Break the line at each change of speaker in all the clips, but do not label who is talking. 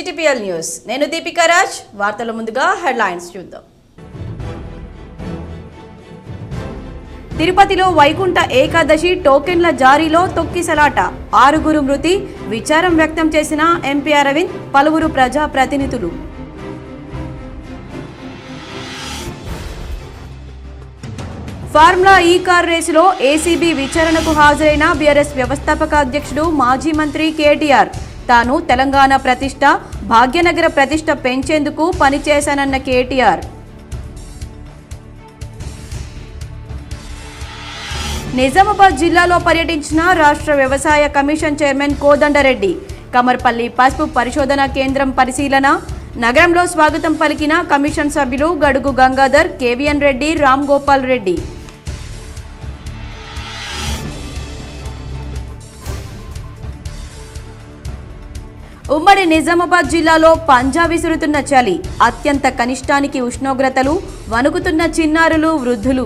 సిటీపీఎల్ news నేను దీపికా రాజ్ వార్తల ముందుగా హెడ్లైన్స్ చూద్దాం. తిరుపతిలో వైకుంఠ ఏకాదశి టోకెన్ల జారీలో తొక్కిసలాట, 6 మృతి, విచారం వ్యక్తం చేసిన ఎంపీ అరవింద్, పలువురు ప్రజా ప్రతినిధులు. ఫార్ములా ఈ కార్ రేసులో ఏసీబీ విచారణకు హాజరైన బీఆర్ఎస్ వ్యవస్థాపక అధ్యక్షుడు మాజీ మంత్రి కేటీఆర్. తాను తెలంగాణ ప్రతిష్ట, భాగ్యనగర ప్రతిష్ట పెంచేందుకు పనిచేశానన్న కేటీఆర్. నిజామాబాద్ జిల్లాలో పర్యటించిన రాష్ట్ర వ్యవసాయ కమిషన్ చైర్మన్ కోదండరెడ్డి. కమర్పల్లి పసుపు పరిశోధన కేంద్రం పరిశీలన. నగరంలో స్వాగతం పలికిన కమిషన్ సభ్యులు గడుగు గంగాధర్, కేవీఎన్ రెడ్డి, రామ్ గోపాల్ రెడ్డి. ఉమ్మడి నిజామాబాద్ జిల్లాలో పంజా విసురుతున్న చలి, అత్యంత కనిష్టానికి ఉష్ణోగ్రతలు, వణుకుతున్న చిన్నారులు, వృద్ధులు.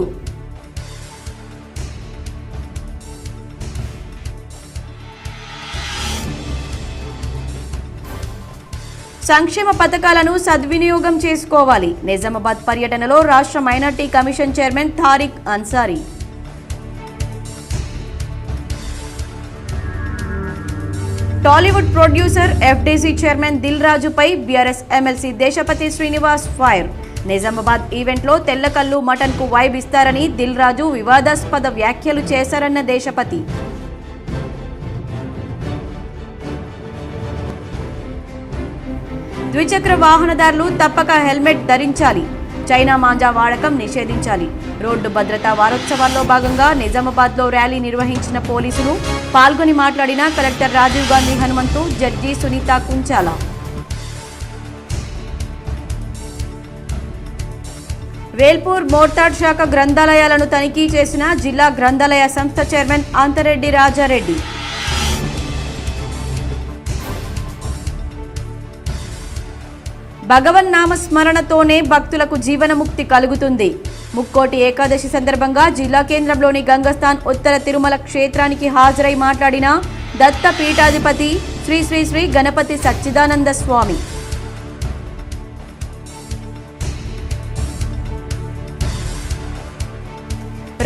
సంక్షేమ పథకాలను సద్వినియోగం చేసుకోవాలి. నిజామాబాద్ పర్యటనలో రాష్ట్ర minority commission chairman Tariq Ansari. Tollywood producer FDC chairman Dil రాజుపై BRS MLC Deshapati Srinivas fire. Nizamabad ఈవెంట్లో తెల్లకల్లు మటన్ కు వైబ్ ఇస్తారని దిల్ రాజు వివాదాస్పద వ్యాఖ్యలు చేశారన్న దేశపతి. ద్విచక్ర వాహనదారులు తప్పక హెల్మెట్ ధరించాలి. చైనా మాంజా వాడకం నిషేధించాలి. రోడ్డు భద్రతా వారోత్సవాల్లో భాగంగా నిజామాబాద్లో ర్యాలీ నిర్వహించిన పోలీసులు. పాల్గొని మాట్లాడిన కలెక్టర్ రాజీవ్ గాంధీ హనుమంతు, జడ్జి సునీత కుంచాల. వేల్పూర్ మోర్తాడ్ శాఖ గ్రంథాలయాలను తనిఖీ చేసిన జిల్లా గ్రంథాలయ సంస్థ చైర్మన్ అంతరెడ్డి రాజారెడ్డి. భగవన్ నామస్మరణతోనే భక్తులకు జీవనముక్తి కలుగుతుంది. ముక్కోటి ఏకాదశి సందర్భంగా జిల్లా కేంద్రంలోని గంగస్థాన్ ఉత్తర తిరుమల క్షేత్రానికి హాజరై మాట్లాడిన దత్త పీఠాధిపతి శ్రీ శ్రీ శ్రీ గణపతి సచ్చిదానంద స్వామి.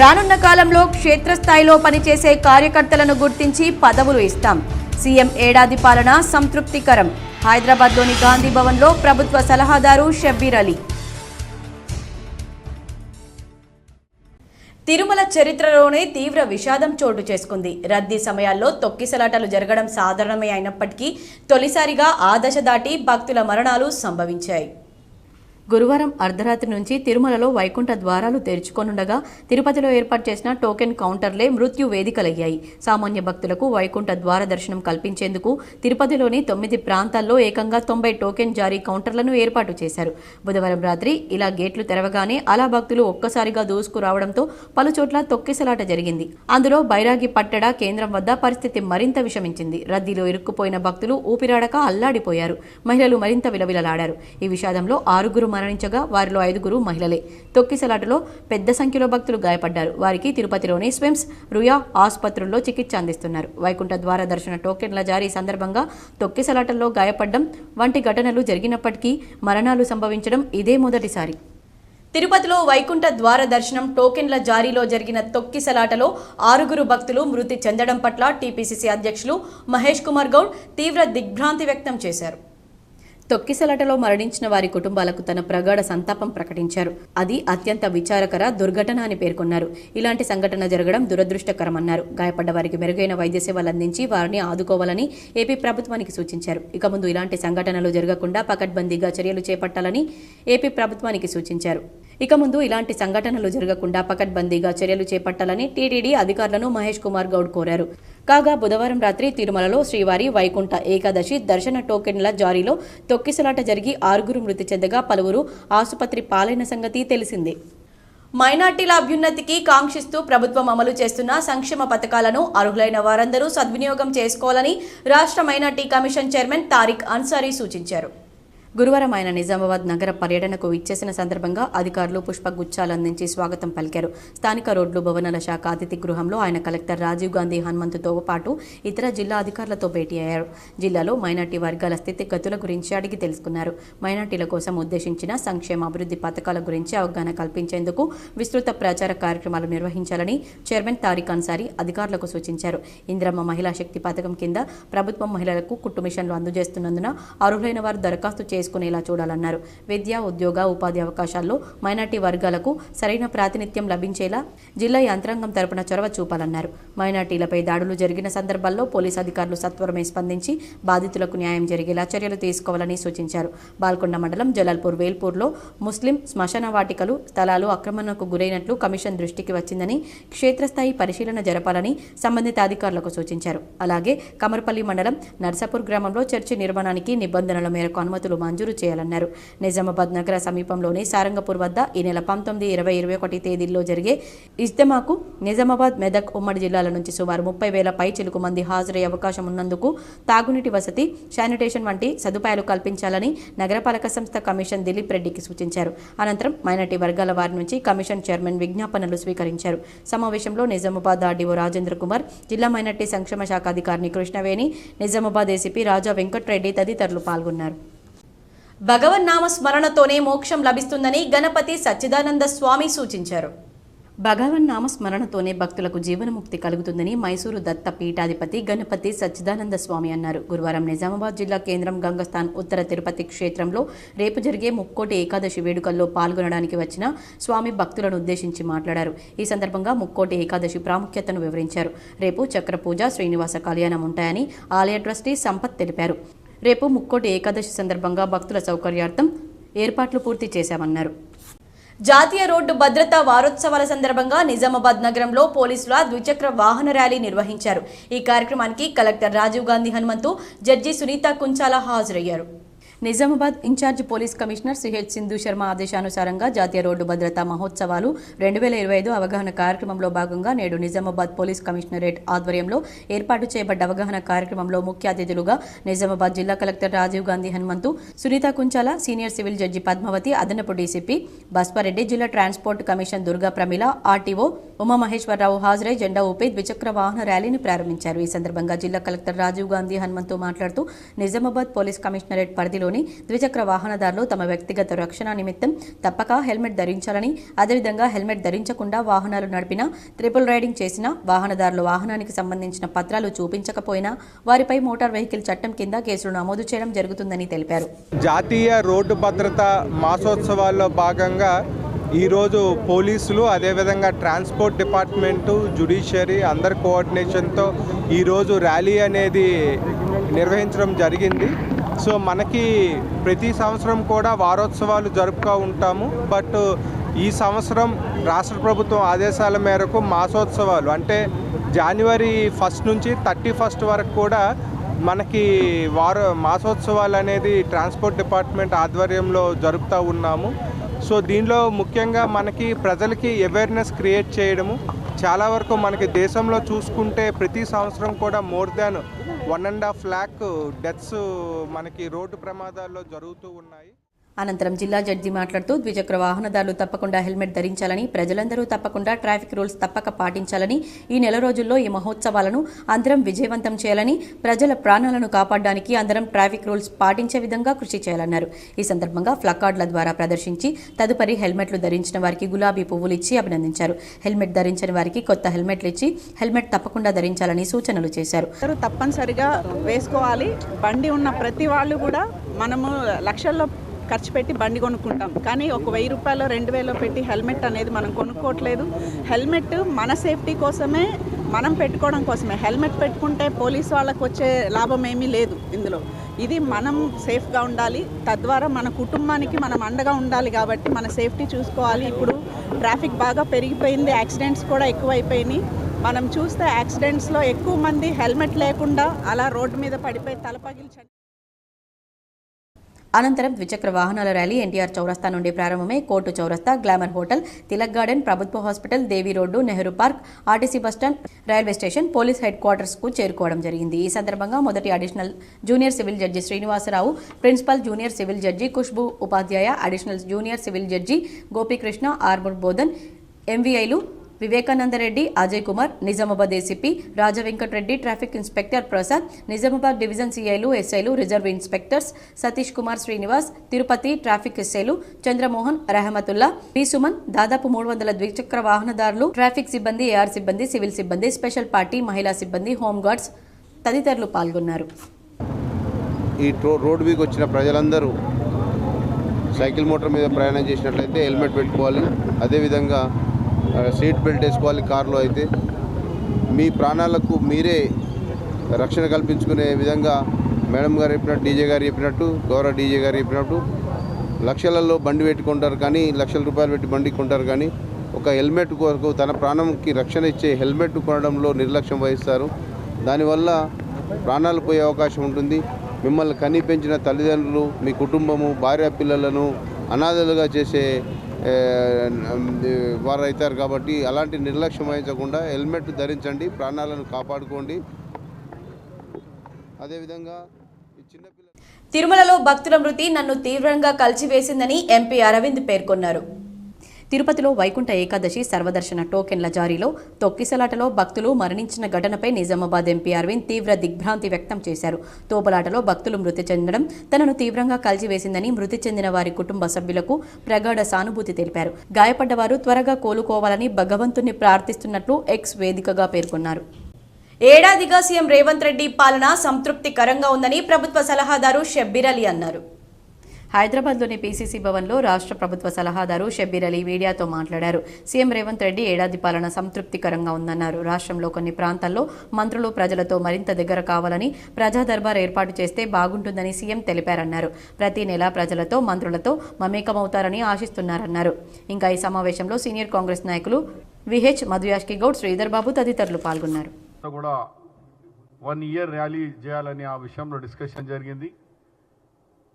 రానున్న కాలంలో క్షేత్రస్థాయిలో పనిచేసే కార్యకర్తలను గుర్తించి పదవులు ఇస్తాం. సీఎం ఏడాది పాలన సంతృప్తికరం. హైదరాబాద్లోని గాంధీ భవన్లో ప్రభుత్వ సలహాదారు షబ్బీర్ అలీ. తిరుమల చరిత్రలోనే తీవ్ర విషాదం చోటు చేసుకుంది. రద్దీ సమయాల్లో తొక్కిసలాటలు జరగడం సాధారణమే అయినప్పటికీ తొలిసారిగా ఆ దశ దాటి భక్తుల మరణాలు సంభవించాయి. గురువారం అర్ధరాత్రి నుంచి తిరుమలలో వైకుంఠ ద్వారాలు తెరుచుకొనుండగా తిరుపతిలో ఏర్పాటు చేసిన టోకెన్ కౌంటర్లే మృత్యు వేదికలయ్యాయి. సామాన్య భక్తులకు వైకుంఠ ద్వార దర్శనం కల్పించేందుకు తిరుపతిలోని 9 ప్రాంతాల్లో ఏకంగా 90 టోకెన్ జారీ కౌంటర్లను ఏర్పాటు చేశారు. బుధవారం రాత్రి ఇలా గేట్లు తెరవగానే అలా భక్తులు ఒక్కసారిగా దూసుకురావడంతో పలుచోట్ల తొక్కిసలాట జరిగింది. అందులో బైరాగి పట్టడ కేంద్రం వద్ద పరిస్థితి మరింత విషమించింది. రద్దీలో ఇరుక్కుపోయిన భక్తులు ఊపిరాడక అల్లాడిపోయారు. మహిళలు మరింత విలవిలలాడారు. ఈ విషాదంలో 6 మరణించగా వారిలో 5 మహిళలే. తొక్కిసలాటలో పెద్ద సంఖ్యలో భక్తులు గాయపడ్డారు. వారికి తిరుపతిలోని స్విమ్స్, రుయా ఆసుపత్రుల్లో చికిత్స అందిస్తున్నారు. వైకుంఠ ద్వార దర్శన టోకెన్ల జారీ సందర్భంగా తొక్కిసలాటల్లో గాయపడడం వంటి ఘటనలు జరిగినప్పటికీ మరణాలు సంభవించడం ఇదే మొదటిసారి. తిరుపతిలో వైకుంఠ ద్వార దర్శనం టోకెన్ల జారీలో జరిగిన తొక్కిసలాటలో 6 భక్తులు మృతి చెందడం పట్ల టీపీసీసీ అధ్యక్షులు మహేష్ కుమార్ గౌడ్ తీవ్ర దిగ్భ్రాంతి వ్యక్తం చేశారు. తొక్కిసలాటలో మరణించిన వారి కుటుంబాలకు తన ప్రగాఢ సంతాపం ప్రకటించారు. అది అత్యంత విచారకర దుర్ఘటన అని పేర్కొన్నారు. ఇలాంటి సంఘటన జరగడం దురదృష్టకరమన్నారు. గాయపడ్డ వారికి మెరుగైన వైద్య సేవలు అందించి వారిని ఆదుకోవాలని ఏపీ ప్రభుత్వానికి సూచించారు. ఇక ముందు ఇలాంటి సంఘటనలు జరగకుండా పకడ్బందీగా చర్యలు చేపట్టాలని ఏపీ ప్రభుత్వానికి సూచించారు. టీటీడీ అధికారులను మహేష్ కుమార్ గౌడ్ కోరారు. కాగా బుధవారం రాత్రి తిరుమలలో శ్రీవారి వైకుంఠ ఏకాదశి దర్శన టోకెన్ల జారీలో తొక్కిసలాట జరిగి 6 మృతి చెందగా పలువురు ఆసుపత్రి పాలైన సంగతి తెలిసిందే. మైనార్టీల అభ్యున్నతికి కాంక్షిస్తూ ప్రభుత్వం అమలు చేస్తున్న సంక్షేమ పథకాలను అర్హులైన వారందరూ సద్వినియోగం చేసుకోవాలని రాష్ట్ర minority commission chairman Tariq Ansari సూచించారు. గురువారం ఆయన నిజామాబాద్ నగర పర్యటనకు ఇచ్చేసిన సందర్భంగా అధికారులు పుష్పగుచ్చాలు అందించి స్వాగతం పలికారు. స్థానిక రోడ్లు భవనాల శాఖ అతిథి గృహంలో ఆయన కలెక్టర్ రాజీవ్ గాంధీ హనుమంతుతో పాటు ఇతర జిల్లా అధికారులతో భేటీ అయ్యారు. జిల్లాలో మైనార్టీ వర్గాల స్థితిగతుల గురించి అడిగి తెలుసుకున్నారు. మైనార్టీల కోసం ఉద్దేశించిన సంక్షేమ అభివృద్ధి పథకాల గురించి అవగాహన కల్పించేందుకు విస్తృత ప్రచార కార్యక్రమాలు నిర్వహించాలని చైర్మన్ తారిక్ అన్సారీ అధికారులకు సూచించారు. ఇంద్రమ్మ మహిళా శక్తి పథకం కింద ప్రభుత్వం మహిళలకు కుట్టు మిషన్లు అందజేస్తున్నందున అర్హులైన వారు దరఖాస్తు చేసుకునేలా చూడాలన్నారు. విద్య, ఉద్యోగ, ఉపాధి అవకాశాల్లో మైనార్టీ వర్గాలకు సరైన ప్రాతినిధ్యం లభించేలా జిల్లా యంత్రాంగం తరపున చొరవ చూపాలన్నారు. మైనార్టీలపై దాడులు జరిగిన సందర్భాల్లో పోలీసు అధికారులు సత్వరమే స్పందించి బాధితులకు న్యాయం జరిగేలా చర్యలు తీసుకోవాలని సూచించారు. బాల్కొండ మండలం జలాల్పూర్ వేల్పూర్లో ముస్లిం శ్మశాన వాటికలు స్థలాలు ఆక్రమణకు గురైనట్లు కమిషన్ దృష్టికి వచ్చిందని క్షేత్రస్థాయి పరిశీలన జరపాలని సంబంధిత అధికారులకు సూచించారు. అలాగే కమర్పల్లి మండలం నర్సాపూర్ గ్రామంలో చర్చి నిర్మాణానికి నిబంధనల మేరకు అనుమతులు మంజూరు చేయాలన్నారు. నిజామాబాద్ నగర సమీపంలోని సారంగపూర్ వద్ద ఈ నెల 19, 20, 21 తేదీల్లో జరిగే ఇజ్తిమాకు నిజామాబాద్, మెదక్ ఉమ్మడి జిల్లాల నుంచి సుమారు 30,000 పైచిలుకు మంది హాజరయ్యే అవకాశం ఉన్నందుకు తాగునీటి వసతి, శానిటేషన్ వంటి సదుపాయాలు కల్పించాలని నగరపాలక సంస్థ కమిషన్ దిలీప్ రెడ్డికి సూచించారు. అనంతరం మైనార్టీ వర్గాల వారి నుంచి కమిషన్ చైర్మన్ విజ్ఞాపనలు స్వీకరించారు. సమావేశంలో నిజామాబాద్ ఆర్డీఓ రాజేంద్ర కుమార్, జిల్లా మైనార్టీ సంక్షేమ శాఖ అధికారిని కృష్ణవేణి, నిజామాబాద్ ఏసీపీ రాజా వెంకట్రెడ్డి తదితరులు పాల్గొన్నారు. భగవన్నామ స్మరణతోనే మోక్షం లభిస్తుందని గణపతి సచ్చిదానంద స్వామి సూచించారు. భగవన్నామ స్మరణతోనే భక్తులకు జీవనముక్తి కలుగుతుందని మైసూరు దత్త పీఠాధిపతి గణపతి సచ్చిదానంద స్వామి అన్నారు. గురువారం నిజామాబాద్ జిల్లా కేంద్రం గంగస్థాన్ ఉత్తర తిరుపతి క్షేత్రంలో రేపు జరిగే ముక్కోటి ఏకాదశి వేడుకల్లో పాల్గొనడానికి వచ్చిన స్వామి భక్తులను ఉద్దేశించి మాట్లాడారు. ఈ సందర్భంగా ముక్కోటి ఏకాదశి ప్రాముఖ్యతను వివరించారు. రేపు చక్ర పూజ, శ్రీనివాస కళ్యాణం ఉంటాయని ఆలయ ట్రస్టీ సంపత్ తెలిపారు. రేపు ముక్కోటి ఏకాదశి సందర్భంగా భక్తుల సౌకర్యార్థం ఏర్పాట్లు పూర్తి చేశామన్నారు. జాతీయ రోడ్డు భద్రతా వారోత్సవాల సందర్భంగా నిజామాబాద్ నగరంలో పోలీసుల ద్విచక్ర వాహన ర్యాలీ నిర్వహించారు. ఈ కార్యక్రమానికి కలెక్టర్ రాజీవ్ గాంధీ హనుమంతు, జడ్జి సునీత కుంచాల హాజరయ్యారు. Nizamabad incharge police commissioner CH Sindhu Sharma ఆదేశానుసారంగా జాతీయ రోడ్డు భద్రతా మహోత్సవాలు 2025 అవగాహన కార్యక్రమంలో భాగంగా నేడు నిజామాబాద్ పోలీస్ కమిషనరేట్ ఆధ్వర్యంలో ఏర్పాటు చేయబడ్డ అవగాహన కార్యక్రమంలో ముఖ్య అతిథులుగా నిజామాబాద్ జిల్లా collector Rajiv Gandhi Hanumanthu, Sunitha Kunchala, senior civil judge Padmavathi, అదనపు డీసీపీ బస్పారెడ్డి, జిల్లా transport commission Durga Pramila, RTO Umamaheswararao హాజరై జెండా ఊపి ద్విచక్ర వాహన ర్యాలీని ప్రారంభించారు. ఈ సందర్భంగా జిల్లా కలెక్టర్ రాజీవ్ గాంధీ హనుమంతు మాట్లాడుతూ నిజామాబాద్ పోలీస్ కమిషనరేట్ పరిధిలో ద్విచక్ర వాహనదారులు తమ వ్యక్తిగత రక్షణ నిమిత్తం తప్పక హెల్మెట్ ధరించాలని, అదేవిధంగా హెల్మెట్ ధరించకుండా వాహనాలు నడిపినా, ట్రిపుల్ రైడింగ్ చేసినా, వాహనదారులు వాహనానికి సంబంధించిన పత్రాలు చూపించకపోయినా వారిపై మోటార్ వెహికల్ చట్టం కింద కేసులు నమోదు చేయడం జరుగుతుందని తెలిపారు.
జాతీయ రోడ్డు భద్రతా మాసోత్సవాల్లో భాగంగా ఈరోజు పోలీసులు, అదేవిధంగా ట్రాన్స్పోర్ట్ డిపార్ట్మెంటు, జ్యుడిషియరీ అందరి కోఆర్డినేషన్తో ఈరోజు ర్యాలీ అనేది నిర్వహించడం జరిగింది. సో మనకి ప్రతి సంవత్సరం కూడా వారోత్సవాలు జరుపుతూ ఉంటాము. బట్ ఈ సంవత్సరం రాష్ట్ర ప్రభుత్వం ఆదేశాల మేరకు మాసోత్సవాలు అంటే జనవరి 1 నుంచి 31 వరకు కూడా మనకి మాసోత్సవాలు అనేది ట్రాన్స్పోర్ట్ డిపార్ట్మెంట్ ఆధ్వర్యంలో జరుపుతూ ఉన్నాము. సో దీనిలో ముఖ్యంగా మనకి ప్రజలకి అవేర్నెస్ క్రియేట్ చేయడము, చాలా వరకు మనకి దేశంలో చూసుకుంటే ప్రతి సంవత్సరం కూడా మోర్ దాన్ 1.5 lakh డెత్స్ మనకి రోడ్డు ప్రమాదాల్లో జరుగుతూ ఉన్నాయి.
అనంతరం జిల్లా జడ్జి మాట్లాడుతూ ద్విచక్ర వాహనదారులు తప్పకుండా హెల్మెట్ ధరించాలని, ప్రజలందరూ తప్పకుండా ట్రాఫిక్ రూల్స్ తప్పక పాటించాలని, ఈ నెల రోజుల్లో ఈ మహోత్సవాలను అందరం విజయవంతం చేయాలని, ప్రజల ప్రాణాలను కాపాడడానికి అందరం ట్రాఫిక్ రూల్స్ పాటించే విధంగా కృషి చేయాలన్నారు. ఈ సందర్భంగా ప్లకార్డుల ద్వారా ప్రదర్శించి తదుపరి హెల్మెట్లు ధరించిన వారికి గులాబీ పువ్వులు ఇచ్చి అభినందించారు. హెల్మెట్ ధరించని వారికి కొత్త హెల్మెట్లు ఇచ్చి హెల్మెట్ తప్పకుండా ధరించాలని సూచనలు చేశారు.
తప్పనిసరిగా వేసుకోవాలి. బండి ఉన్న ప్రతి వాళ్ళు కూడా మనము లక్షల్లో ఖర్చు పెట్టి బండి కొనుక్కుంటాం, కానీ ఒక 1000 రూపాయలు 2000 పెట్టి హెల్మెట్ అనేది మనం కొనుక్కోవట్లేదు. హెల్మెట్ మన సేఫ్టీ కోసమే, మనం పెట్టుకోవడం కోసమే. హెల్మెట్ పెట్టుకుంటే పోలీసు వాళ్ళకు వచ్చే లాభం ఏమీ లేదు ఇందులో. ఇది మనం సేఫ్గా ఉండాలి, తద్వారా మన కుటుంబానికి మనం అండగా ఉండాలి. కాబట్టి మన సేఫ్టీ చూసుకోవాలి. ఇప్పుడు ట్రాఫిక్ బాగా పెరిగిపోయింది, యాక్సిడెంట్స్ కూడా ఎక్కువైపోయినాయి. మనం చూస్తే యాక్సిడెంట్స్లో ఎక్కువ మంది హెల్మెట్ లేకుండా అలా రోడ్డు మీద పడిపోయి తలపగిల్చండి.
అనంతరం ద్విచక్ర వాహనాల ర్యాలీ ఎన్టీఆర్ చౌరస్తా నుండి ప్రారంభమై కోర్టు చౌరస్తా, గ్లామర్ హోటల్, తిలక్ గార్డెన్, ప్రభుత్వ hospital, Devi road, Nehru park, RTC bus stand, railway station, police head quarters కు చేరుకోవడం జరిగింది. ఈ సందర్భంగా మొదటి additional junior civil judge Srinivasarao, principal junior civil judge Khushboo Upadhyay, additional junior civil judge Gopikrishna, Armoor Bodhan, ఎంవీఐలు Vivekanandareddy, Ajay Kumar, Nizamabad ACP Rajavenkatareddy, traffic inspector Prasad, Nizamabad division సీఐలు, ఎస్ఐలు, reserve inspectors Satish Kumar, Srinivas, Tirupati traffic ఎస్ఐలు చంద్రమోహన్, రహమతుల్లా, బి సుమన్, దాదాపు 300 ద్విచక్ర వాహనదారులు, ట్రాఫిక్ సిబ్బంది, ఏఆర్ సిబ్బంది, సివిల్ సిబ్బంది, స్పెషల్ పార్టీ, మహిళా సిబ్బంది, హోంగార్డ్స్ తదితరులు పాల్గొన్నారు.
ఈ రోడ్ వీక్ వచ్చిన ప్రజలందరూ సైకిల్ మోటార్ మీద ప్రయాణం చేసినట్లయితే హెల్మెట్ పెట్టుకోవాలి. అదేవిధంగా సీట్ బెల్ట్ వేసుకోవాలి. కారులో అయితే మీ ప్రాణాలకు మీరే రక్షణ కల్పించుకునే విధంగా మేడం గారు చెప్పినట్టు, డీజే గారు చెప్పినట్టు, గౌరవ డీజే గారు చెప్పినట్టు లక్షలలో బండి పెట్టుకుంటారు, కానీ లక్షల రూపాయలు పెట్టి బండి కొంటారు, కానీ ఒక హెల్మెట్ కొరకు తన ప్రాణంకి రక్షణ ఇచ్చే హెల్మెట్ కొనడంలో నిర్లక్ష్యం వహిస్తారు. దానివల్ల ప్రాణాలు పోయే అవకాశం ఉంటుంది. మిమ్మల్ని కని పెంచిన తల్లిదండ్రులు, మీ కుటుంబము, భార్య పిల్లలను అనాథలుగా చేసే వారు అవుతారు. కాబట్టి అలాంటి నిర్లక్ష్యం వహించకుండా హెల్మెట్ ధరించండి, ప్రాణాలను కాపాడుకోండి. అదేవిధంగా
తిరుమలలో భక్తుల మృతి నన్ను తీవ్రంగా కలిచివేసిందని ఎంపీ అరవింద్ పేర్కొన్నారు. తిరుపతిలో వైకుంఠ ఏకాదశి సర్వదర్శన టోకెన్ల జారీలో తొక్కిసలాటలో భక్తులు మరణించిన ఘటనపై నిజామాబాద్ ఎంపీ అరవింద్ తీవ్ర దిగ్భ్రాంతి వ్యక్తం చేశారు. తోపులాటలో భక్తులు మృతి చెందడం తనను తీవ్రంగా కలిచివేసిందని మృతి చెందిన వారి కుటుంబ సభ్యులకు ప్రగాఢ సానుభూతి తెలిపారు. గాయపడ్డవారు త్వరగా కోలుకోవాలని భగవంతుని ప్రార్థిస్తున్నట్లు ఎక్స్ వేదికగా పేర్కొన్నారు. ఏడాదిగా సీఎం రేవంత్ రెడ్డి పాలన సంతృప్తికరంగా ఉందని ప్రభుత్వ సలహాదారు షబ్బీర్ అలీ అన్నారు. హైదరాబాద్లోని పీసీసీ భవన్లో రాష్ట్ర ప్రభుత్వ సలహాదారు షబ్బీర్ అలీ మీడియాతో మాట్లాడారు. సీఎం రేవంత్ రెడ్డి ఏడాది పాలన సంతృప్తికరంగా ఉందన్నారు. రాష్ట్రంలో కొన్ని ప్రాంతాల్లో మంత్రులు ప్రజలతో మరింత దగ్గర కావాలని ప్రజా దర్బార్ ఏర్పాటు చేస్తే బాగుంటుందని సీఎం తెలిపారన్నారు. ప్రతి నెల ప్రజలతో మంత్రులతో మమేకమవుతారని ఆశిస్తున్నారన్నారు. ఇంకా ఈ సమావేశంలో సీనియర్ కాంగ్రెస్ నాయకులు విహెచ్ మధుయాష్కి గౌడ్, శ్రీధర్ బాబు తదితరులు పాల్గొన్నారు.
1 year ర్యాలీ చేయాలని ఆ విషయంలో డిస్కషన్ జరిగింది.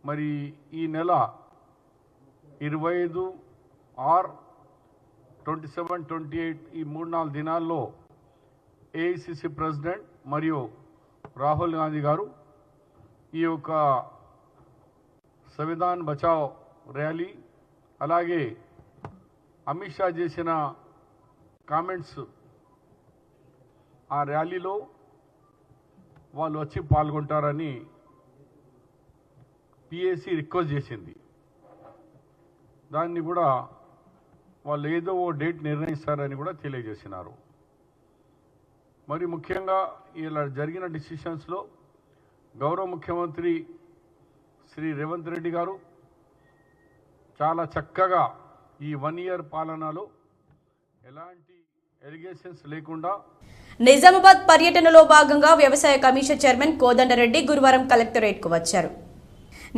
మరి ఈ నెల 25 ఆర్ 27, 28 ఈ 3-4 దినాల్లో ఏఐసిసి ప్రెసిడెంట్ మరియు రాహుల్ గాంధీ గారు ఈ యొక్క సంవిధాన్ బచావ్ ర్యాలీ, అలాగే అమిత్ షా చేసిన కామెంట్స్ ఆ ర్యాలీలో వాళ్ళు వచ్చి పాల్గొంటారని పిఏసి రిక్వెస్ట్ చేసింది. దాన్ని కూడా వాళ్ళు ఏదో ఓ డేట్ నిర్ణయిస్తారని కూడా తెలియజేసినారు. మరి ముఖ్యంగా ఇలా జరిగిన డిసిషన్స్లో గౌరవ ముఖ్యమంత్రి శ్రీ రేవంత్ రెడ్డి గారు చాలా చక్కగా ఈ 1 year పాలనలో ఎలాంటి ఎలిగేషన్స్ లేకుండా.
నిజామాబాద్ పర్యటనలో భాగంగా వ్యవసాయ కమిషన్ చైర్మన్ కోదండరెడ్డి గురువారం కలెక్టరేట్కు వచ్చారు.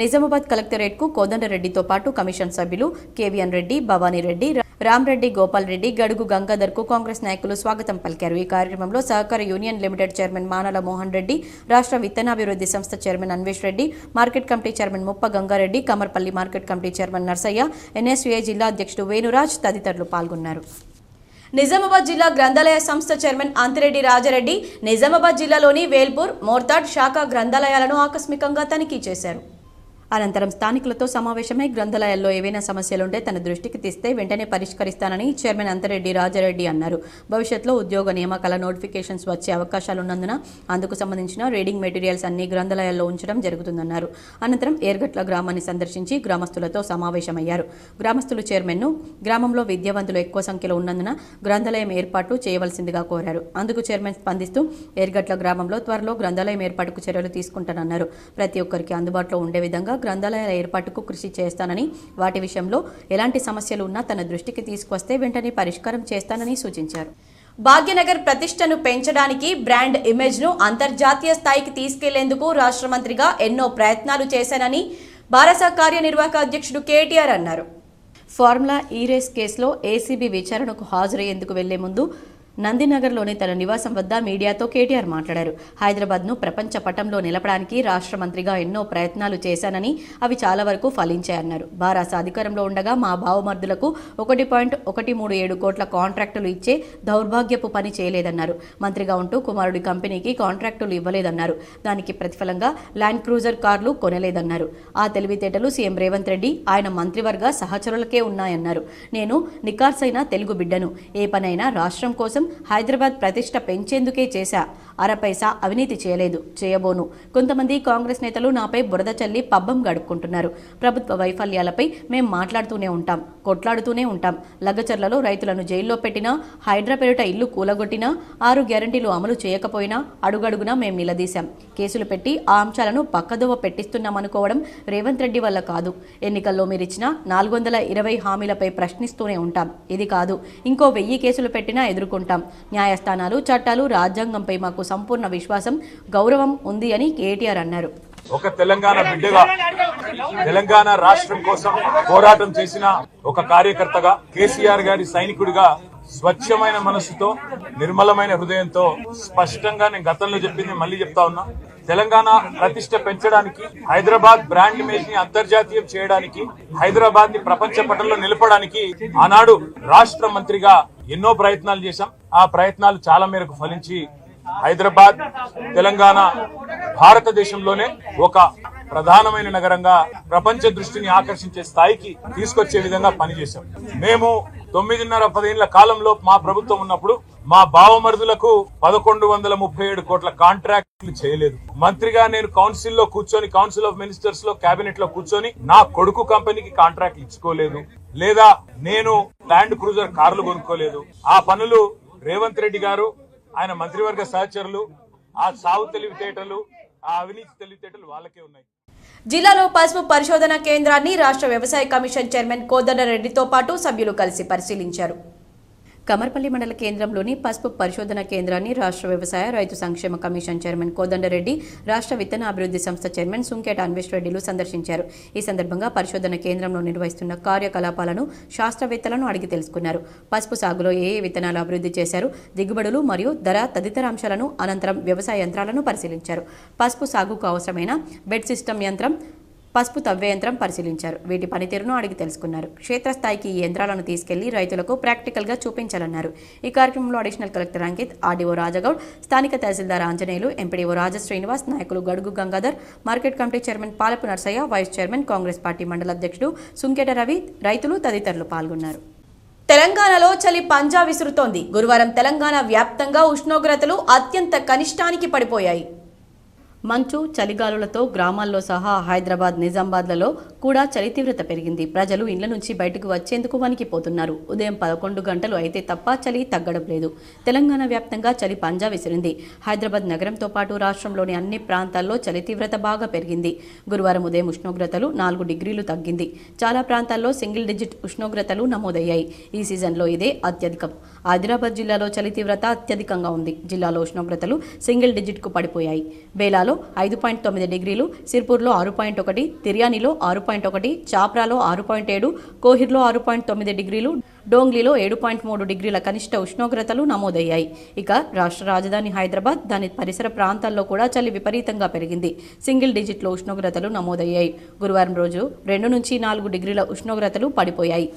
నిజామాబాద్ కలెక్టరేట్కు కోదండరెడ్డితో పాటు కమిషన్ సభ్యులు కేవీఎన్ రెడ్డి, భవానీ రెడ్డి, రామ్రెడ్డి, గోపాల్ రెడ్డి, గడుగు గంగాధర్కు కాంగ్రెస్ నాయకులు స్వాగతం పలికారు. ఈ కార్యక్రమంలో సహకార union limited chairman Manala Mohan Reddy, రాష్ట్ర విత్తనాభివృద్ధి సంస్థ chairman Anvesh Reddy, market committee chairman Muppa Gangareddy, Kamarpalli market committee chairman Narsaiah, NSUI జిల్లా అధ్యక్షుడు వేణురాజ్ తదితరులు పాల్గొన్నారు. నిజామాబాద్ జిల్లా గ్రంథాలయ సంస్థ చైర్మన్ అంతిరెడ్డి రాజారెడ్డి నిజామాబాద్ జిల్లాలోని వేల్పూర్, మోర్తాడ్ శాఖ గ్రంథాలయాలను ఆకస్మికంగా తనిఖీ చేశారు. అనంతరం స్థానికులతో సమావేశమై గ్రంథాలయాల్లో ఏవైనా సమస్యలుంటే తన దృష్టికి తెస్తే వెంటనే పరిష్కరిస్తానని చైర్మన్ అంతిరెడ్డి రాజారెడ్డి అన్నారు. భవిష్యత్తులో ఉద్యోగ నియామకాల నోటిఫికేషన్స్ వచ్చే అవకాశాలున్నందున అందుకు సంబంధించిన రీడింగ్ మెటీరియల్స్ అన్ని గ్రంథాలయాల్లో ఉంచడం జరుగుతుందన్నారు. అనంతరం ఏర్గట్ల గ్రామాన్ని సందర్శించి గ్రామస్తులతో సమావేశమయ్యారు. గ్రామస్తులు చైర్మన్ను గ్రామంలో విద్యావంతులు ఎక్కువ సంఖ్యలో ఉన్నందున గ్రంథాలయం ఏర్పాటు చేయవలసిందిగా కోరారు. అందుకు చైర్మన్ స్పందిస్తూ ఏర్గట్ల గ్రామంలో త్వరలో గ్రంథాలయం ఏర్పాటుకు చర్యలు తీసుకుంటానన్నారు. ప్రతి ఒక్కరికి అందుబాటులో ఉండే విధంగా గ్రంథాలయాల ఏర్పాటుకు కృషి చేస్తానని, వాటి విషయంలో ఎలాంటి సమస్యలు ఉన్నా తన దృష్టికి తీసుకొస్తే వెంటనే పరిష్కారం చేస్తానని సూచించారు. భాగ్యనగర్ ప్రతిష్టను పెంచడానికి, బ్రాండ్ ఇమేజ్ను అంతర్జాతీయ స్థాయికి తీసుకెళ్లేందుకు రాష్ట్ర మంత్రిగా ఎన్నో ప్రయత్నాలు చేశానని భారత కార్యనిర్వాహక అధ్యక్షుడు కేటీఆర్ అన్నారు. ఫార్ములా ఈ రేస్ కేసులో ఏసీబీ విచారణకు హాజరయ్యేందుకు వెళ్లే ముందు నందినగర్లోని తన నివాసం వద్ద మీడియాతో కేటీఆర్ మాట్లాడారు. హైదరాబాద్ను ప్రపంచ పటంలో నిలపడానికి రాష్ట్ర మంత్రిగా ఎన్నో ప్రయత్నాలు చేశానని అవి చాలా వరకు ఫలించాయన్నారు. బారాస అధికారంలో ఉండగా మా బావమర్దులకు 1.137 కోట్ల కాంట్రాక్టులు ఇచ్చే దౌర్భాగ్యపు పని చేయలేదన్నారు. మంత్రిగా ఉంటూ కుమారుడి కంపెనీకి కాంట్రాక్టులు ఇవ్వలేదన్నారు. దానికి ప్రతిఫలంగా ల్యాండ్ క్రూజర్ కార్లు కొనలేదన్నారు. ఆ తెలివితేటలు సీఎం రేవంత్ రెడ్డి ఆయన మంత్రివర్గ సహచరులకే ఉన్నాయన్నారు. నేను నికార్సైన తెలుగు బిడ్డను. ఏ పనైనా రాష్ట్రం కోసం హైదరాబాద్ ప్రతిష్ట పెంచేందుకే చేశా. అరపైసా అవినీతి చేయలేదు, చేయబోను. కొంతమంది కాంగ్రెస్ నేతలు నాపై బురద చల్లి పబ్బం గడుపుకుంటున్నారు. ప్రభుత్వ వైఫల్యాలపై మేం మాట్లాడుతూనే ఉంటాం, కొట్లాడుతూనే ఉంటాం. లగ్గచర్లలో రైతులను జైల్లో పెట్టినా, హైడ్రా పేరిట ఇల్లు కూలగొట్టినా, 6 గ్యారంటీలు అమలు చేయకపోయినా అడుగడుగునా మేం నిలదీశాం. కేసులు పెట్టి ఆ అంశాలను పక్కదోవ పెట్టిస్తున్నామనుకోవడం రేవంత్ రెడ్డి వల్ల కాదు. ఎన్నికల్లో మీరిచ్చిన 420 హామీలపై ప్రశ్నిస్తూనే ఉంటాం. ఇది కాదు, ఇంకో 1000 కేసులు పెట్టినా ఎదుర్కొంటాం. న్యాయస్థానాలు, చట్టాలు, రాజ్యాంగంపై మాకు సంపూర్ణ విశ్వాసం, గౌరవం ఉంది అని కేటీఆర్ అన్నారు.
ఒక తెలంగాణ బిడ్డగా, తెలంగాణ రాష్ట్రం కోసం పోరాటం చేసిన ఒక కార్యకర్తగా, కేసీఆర్ గారి సైనికుడిగా, స్వచ్ఛమైన మనస్సుతో, నిర్మలమైన హృదయంతో స్పష్టంగా నేను గతంలో చెప్పింది మళ్ళీ చెప్తా ఉన్నా. తెలంగాణ ప్రతిష్ట పెంచడానికి, హైదరాబాద్ బ్రాండ్ ఇమేజ్ ని అంతర్జాతీయం చేయడానికి, హైదరాబాద్ ని ప్రపంచ పటంలో నిలపడానికి ఆనాడు రాష్ట్ర మంత్రిగా ఎన్నో ప్రయత్నాలు చేశాం. ఆ ప్రయత్నాలు చాలా మేరకు ఫలించి హైదరాబాద్, తెలంగాణ భారతదేశంలోనే ఒక ప్రధానమైన నగరంగా ప్రపంచ దృష్టిని ఆకర్షించే స్థాయికి తీసుకొచ్చే విధంగా పనిచేశాం. మేము 9.5-10 ఏళ్ల కాలంలో మా ప్రభుత్వం ఉన్నప్పుడు మా బావమరుదులకు 1137 కోట్ల కాంట్రాక్టులు చేయలేదు. మంత్రిగా నేను కౌన్సిల్ లో కూర్చొని, కౌన్సిల్ ఆఫ్ మినిస్టర్స్ లో, కేబినెట్ లో కూర్చొని నా కొడుకు కంపెనీకి కాంట్రాక్ట్లు ఇచ్చుకోలేదు, లేదా నేను ల్యాండ్ క్రూజర్ కార్లు కొనుక్కోలేదు. ఆ పనులు రేవంత్ రెడ్డి గారు, ఆయన మంత్రివర్గ సహచరులు, ఆ సాగు తెలివితేటలు, ఆ అవినీతి తెలివితేటలు వాళ్ళకే ఉన్నాయి.
జిల్లాలో పసుపు పరిశోధన కేంద్రాన్ని రాష్ట్ర వ్యవసాయ కమిషన్ చైర్మన్ కోదండరెడ్డితో పాటు సభ్యులు కలిసి పరిశీలించారు. కమర్పల్లి మండల కేంద్రంలోని పసుపు పరిశోధన కేంద్రాన్ని రాష్ట్ర వ్యవసాయ రైతు సంక్షేమ కమిషన్ చైర్మన్ కోదండరెడ్డి, రాష్ట్ర విత్తన అభివృద్ధి సంస్థ చైర్మన్ సుంకేట అన్వేష్ రెడ్డిలు సందర్శించారు. ఈ సందర్భంగా పరిశోధన కేంద్రంలో నిర్వహిస్తున్న కార్యకలాపాలను శాస్త్రవేత్తలను అడిగి తెలుసుకున్నారు. పసుపు సాగులో ఏ విత్తనాలు అభివృద్ధి చేశారు, దిగుబడులు మరియు ధర తదితర అంశాలను, అనంతరం వ్యవసాయ యంత్రాలను పరిశీలించారు. పసుపు సాగుకు అవసరమైన బెడ్ సిస్టమ్ యంత్రం, పసుపు తవ్వే యంత్రం పరిశీలించారు. వీటి పనితీరును అడిగి తెలుసుకున్నారు. క్షేత్రస్థాయికి ఈ యంత్రాలను తీసుకెళ్లి రైతులకు ప్రాక్టికల్గా చూపించాలన్నారు. ఈ కార్యక్రమంలో additional collector Ankit, RDO Rajagoud, స్థానిక తహసీల్దార్ ఆంజనేయులు, ఎంపీడీఓ రాజ శ్రీనివాస్, నాయకులు Gadugu Gangadhar, market committee chairman Palapu Narsaiah, vice chairman Congress party మండల అధ్యక్షుడు సుంకేట రవి, రైతులు తదితరులు పాల్గొన్నారు. తెలంగాణలో చలి పంజా విసురుతోంది. గురువారం తెలంగాణ వ్యాప్తంగా ఉష్ణోగ్రతలు అత్యంత కనిష్టానికి పడిపోయాయి. మంచు, చలిగాలులతో గ్రామాల్లో సహా హైదరాబాద్, నిజామాబాద్లలో కూడా చలి తీవ్రత పెరిగింది. ప్రజలు ఇండ్ల నుంచి బయటకు వచ్చేందుకు వణికిపోతున్నారు. ఉదయం 11 గంటలు అయితే తప్ప చలి తగ్గడం లేదు. తెలంగాణ వ్యాప్తంగా చలి పంజా విసిరింది. హైదరాబాద్ నగరంతో పాటు రాష్ట్రంలోని అన్ని ప్రాంతాల్లో చలి తీవ్రత బాగా పెరిగింది. గురువారం ఉదయం ఉష్ణోగ్రతలు 4 డిగ్రీలు తగ్గింది. చాలా ప్రాంతాల్లో సింగిల్ డిజిట్ ఉష్ణోగ్రతలు నమోదయ్యాయి. ఈ సీజన్లో ఇదే అత్యధికం. ఆదిలాబాద్ జిల్లాలో చలి తీవ్రత అత్యధికంగా ఉంది. జిల్లాలో ఉష్ణోగ్రతలు సింగిల్ డిజిట్కు పడిపోయాయి. బేలాలో 5.9 డిగ్రీలు, సిర్పూర్లో 6.1, తిర్యానీలో 6.1, చాప్రాలో 6.7, కోహిర్లో 6.9 డిగ్రీలు, డోంగ్లీలో 7.3 డిగ్రీల కనిష్ట ఉష్ణోగ్రతలు నమోదయ్యాయి. ఇక రాష్ట్ర రాజధాని హైదరాబాద్, దాని పరిసర ప్రాంతాల్లో కూడా చలి విపరీతంగా పెరిగింది. సింగిల్ డిజిట్లో ఉష్ణోగ్రతలు నమోదయ్యాయి. గురువారం రోజు 2 నుంచి 4 డిగ్రీల ఉష్ణోగ్రతలు పడిపోయాయి.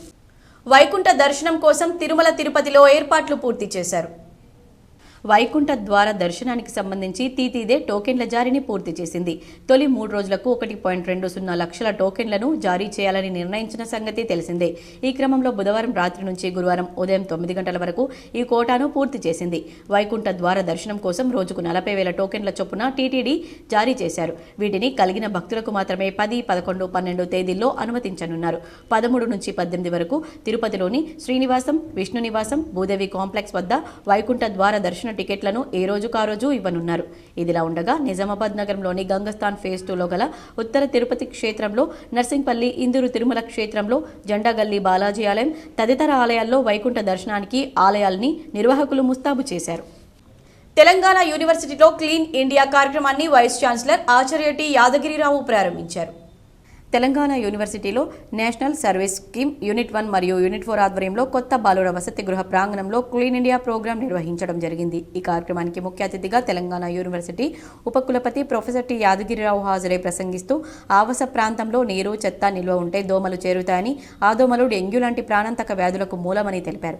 వైకుంఠ దర్శనం కోసం తిరుమల తిరుపతిలో ఏర్పాట్లు పూర్తి చేశారు. వైకుంఠ ద్వార దర్శనానికి సంబంధించి తీతీదే టోకెన్ల జారీని పూర్తి చేసింది. తొలి 3 రోజులకు 1.20 లక్షల టోకెన్లను జారీ చేయాలని నిర్ణయించిన సంగతి తెలిసిందే. ఈ క్రమంలో బుధవారం రాత్రి నుంచి గురువారం ఉదయం 9 గంటల వరకు ఈ కోటాను పూర్తి చేసింది. వైకుంఠ ద్వార దర్శనం కోసం రోజుకు 40,000 టోకెన్ల చొప్పున టీటీడీ జారీ చేశారు. వీటిని కలిగిన భక్తులకు మాత్రమే 10, 11, 12 తేదీల్లో అనుమతించనున్నారు. 13 నుంచి 18 వరకు తిరుపతిలోని శ్రీనివాసం, విష్ణు నివాసం, భూదేవి కాంప్లెక్స్ వద్ద వైకుంఠ ద్వార దర్శన టికెట్లను ఏ రోజుకా రోజు ఇవ్వనున్నారు. ఇదిలా ఉండగా నిజామాబాద్ నగరంలోని గంగస్థాన్ ఫేజ్ 2లో గల ఉత్తర తిరుపతి క్షేత్రంలో, నర్సింగ్పల్లి, ఇందూరు తిరుమల క్షేత్రంలో, జెండాగల్లి బాలాజీ ఆలయం తదితర ఆలయాల్లో వైకుంఠ దర్శనానికి ఆలయాల్ని నిర్వాహకులు ముస్తాబు చేశారు. తెలంగాణ యూనివర్సిటీలో క్లీన్ ఇండియా కార్యక్రమాన్ని వైస్ ఛాన్సలర్ ఆచార్య టి యాదగిరిరావు ప్రారంభించారు. తెలంగాణ యూనివర్సిటీలో నేషనల్ సర్వీస్ స్కీమ్ యూనిట్ 1 మరియు యూనిట్ 4 ఆధ్వర్యంలో కొత్త బాలుర వసతి గృహ ప్రాంగణంలో క్లీన్ ఇండియా ప్రోగ్రాం నిర్వహించడం జరిగింది. ఈ కార్యక్రమానికి ముఖ్య అతిథిగా తెలంగాణ యూనివర్సిటీ ఉపకులపతి ప్రొఫెసర్ టి యాదగిరిరావు హాజరై ప్రసంగిస్తూ ఆవాస ప్రాంతంలో నీరు, చెత్త నిల్వ ఉంటే దోమలు చేరుతాయని, ఆ దోమలు డెంగ్యూ లాంటి ప్రాణాంతక వ్యాధులకు మూలమని తెలిపారు.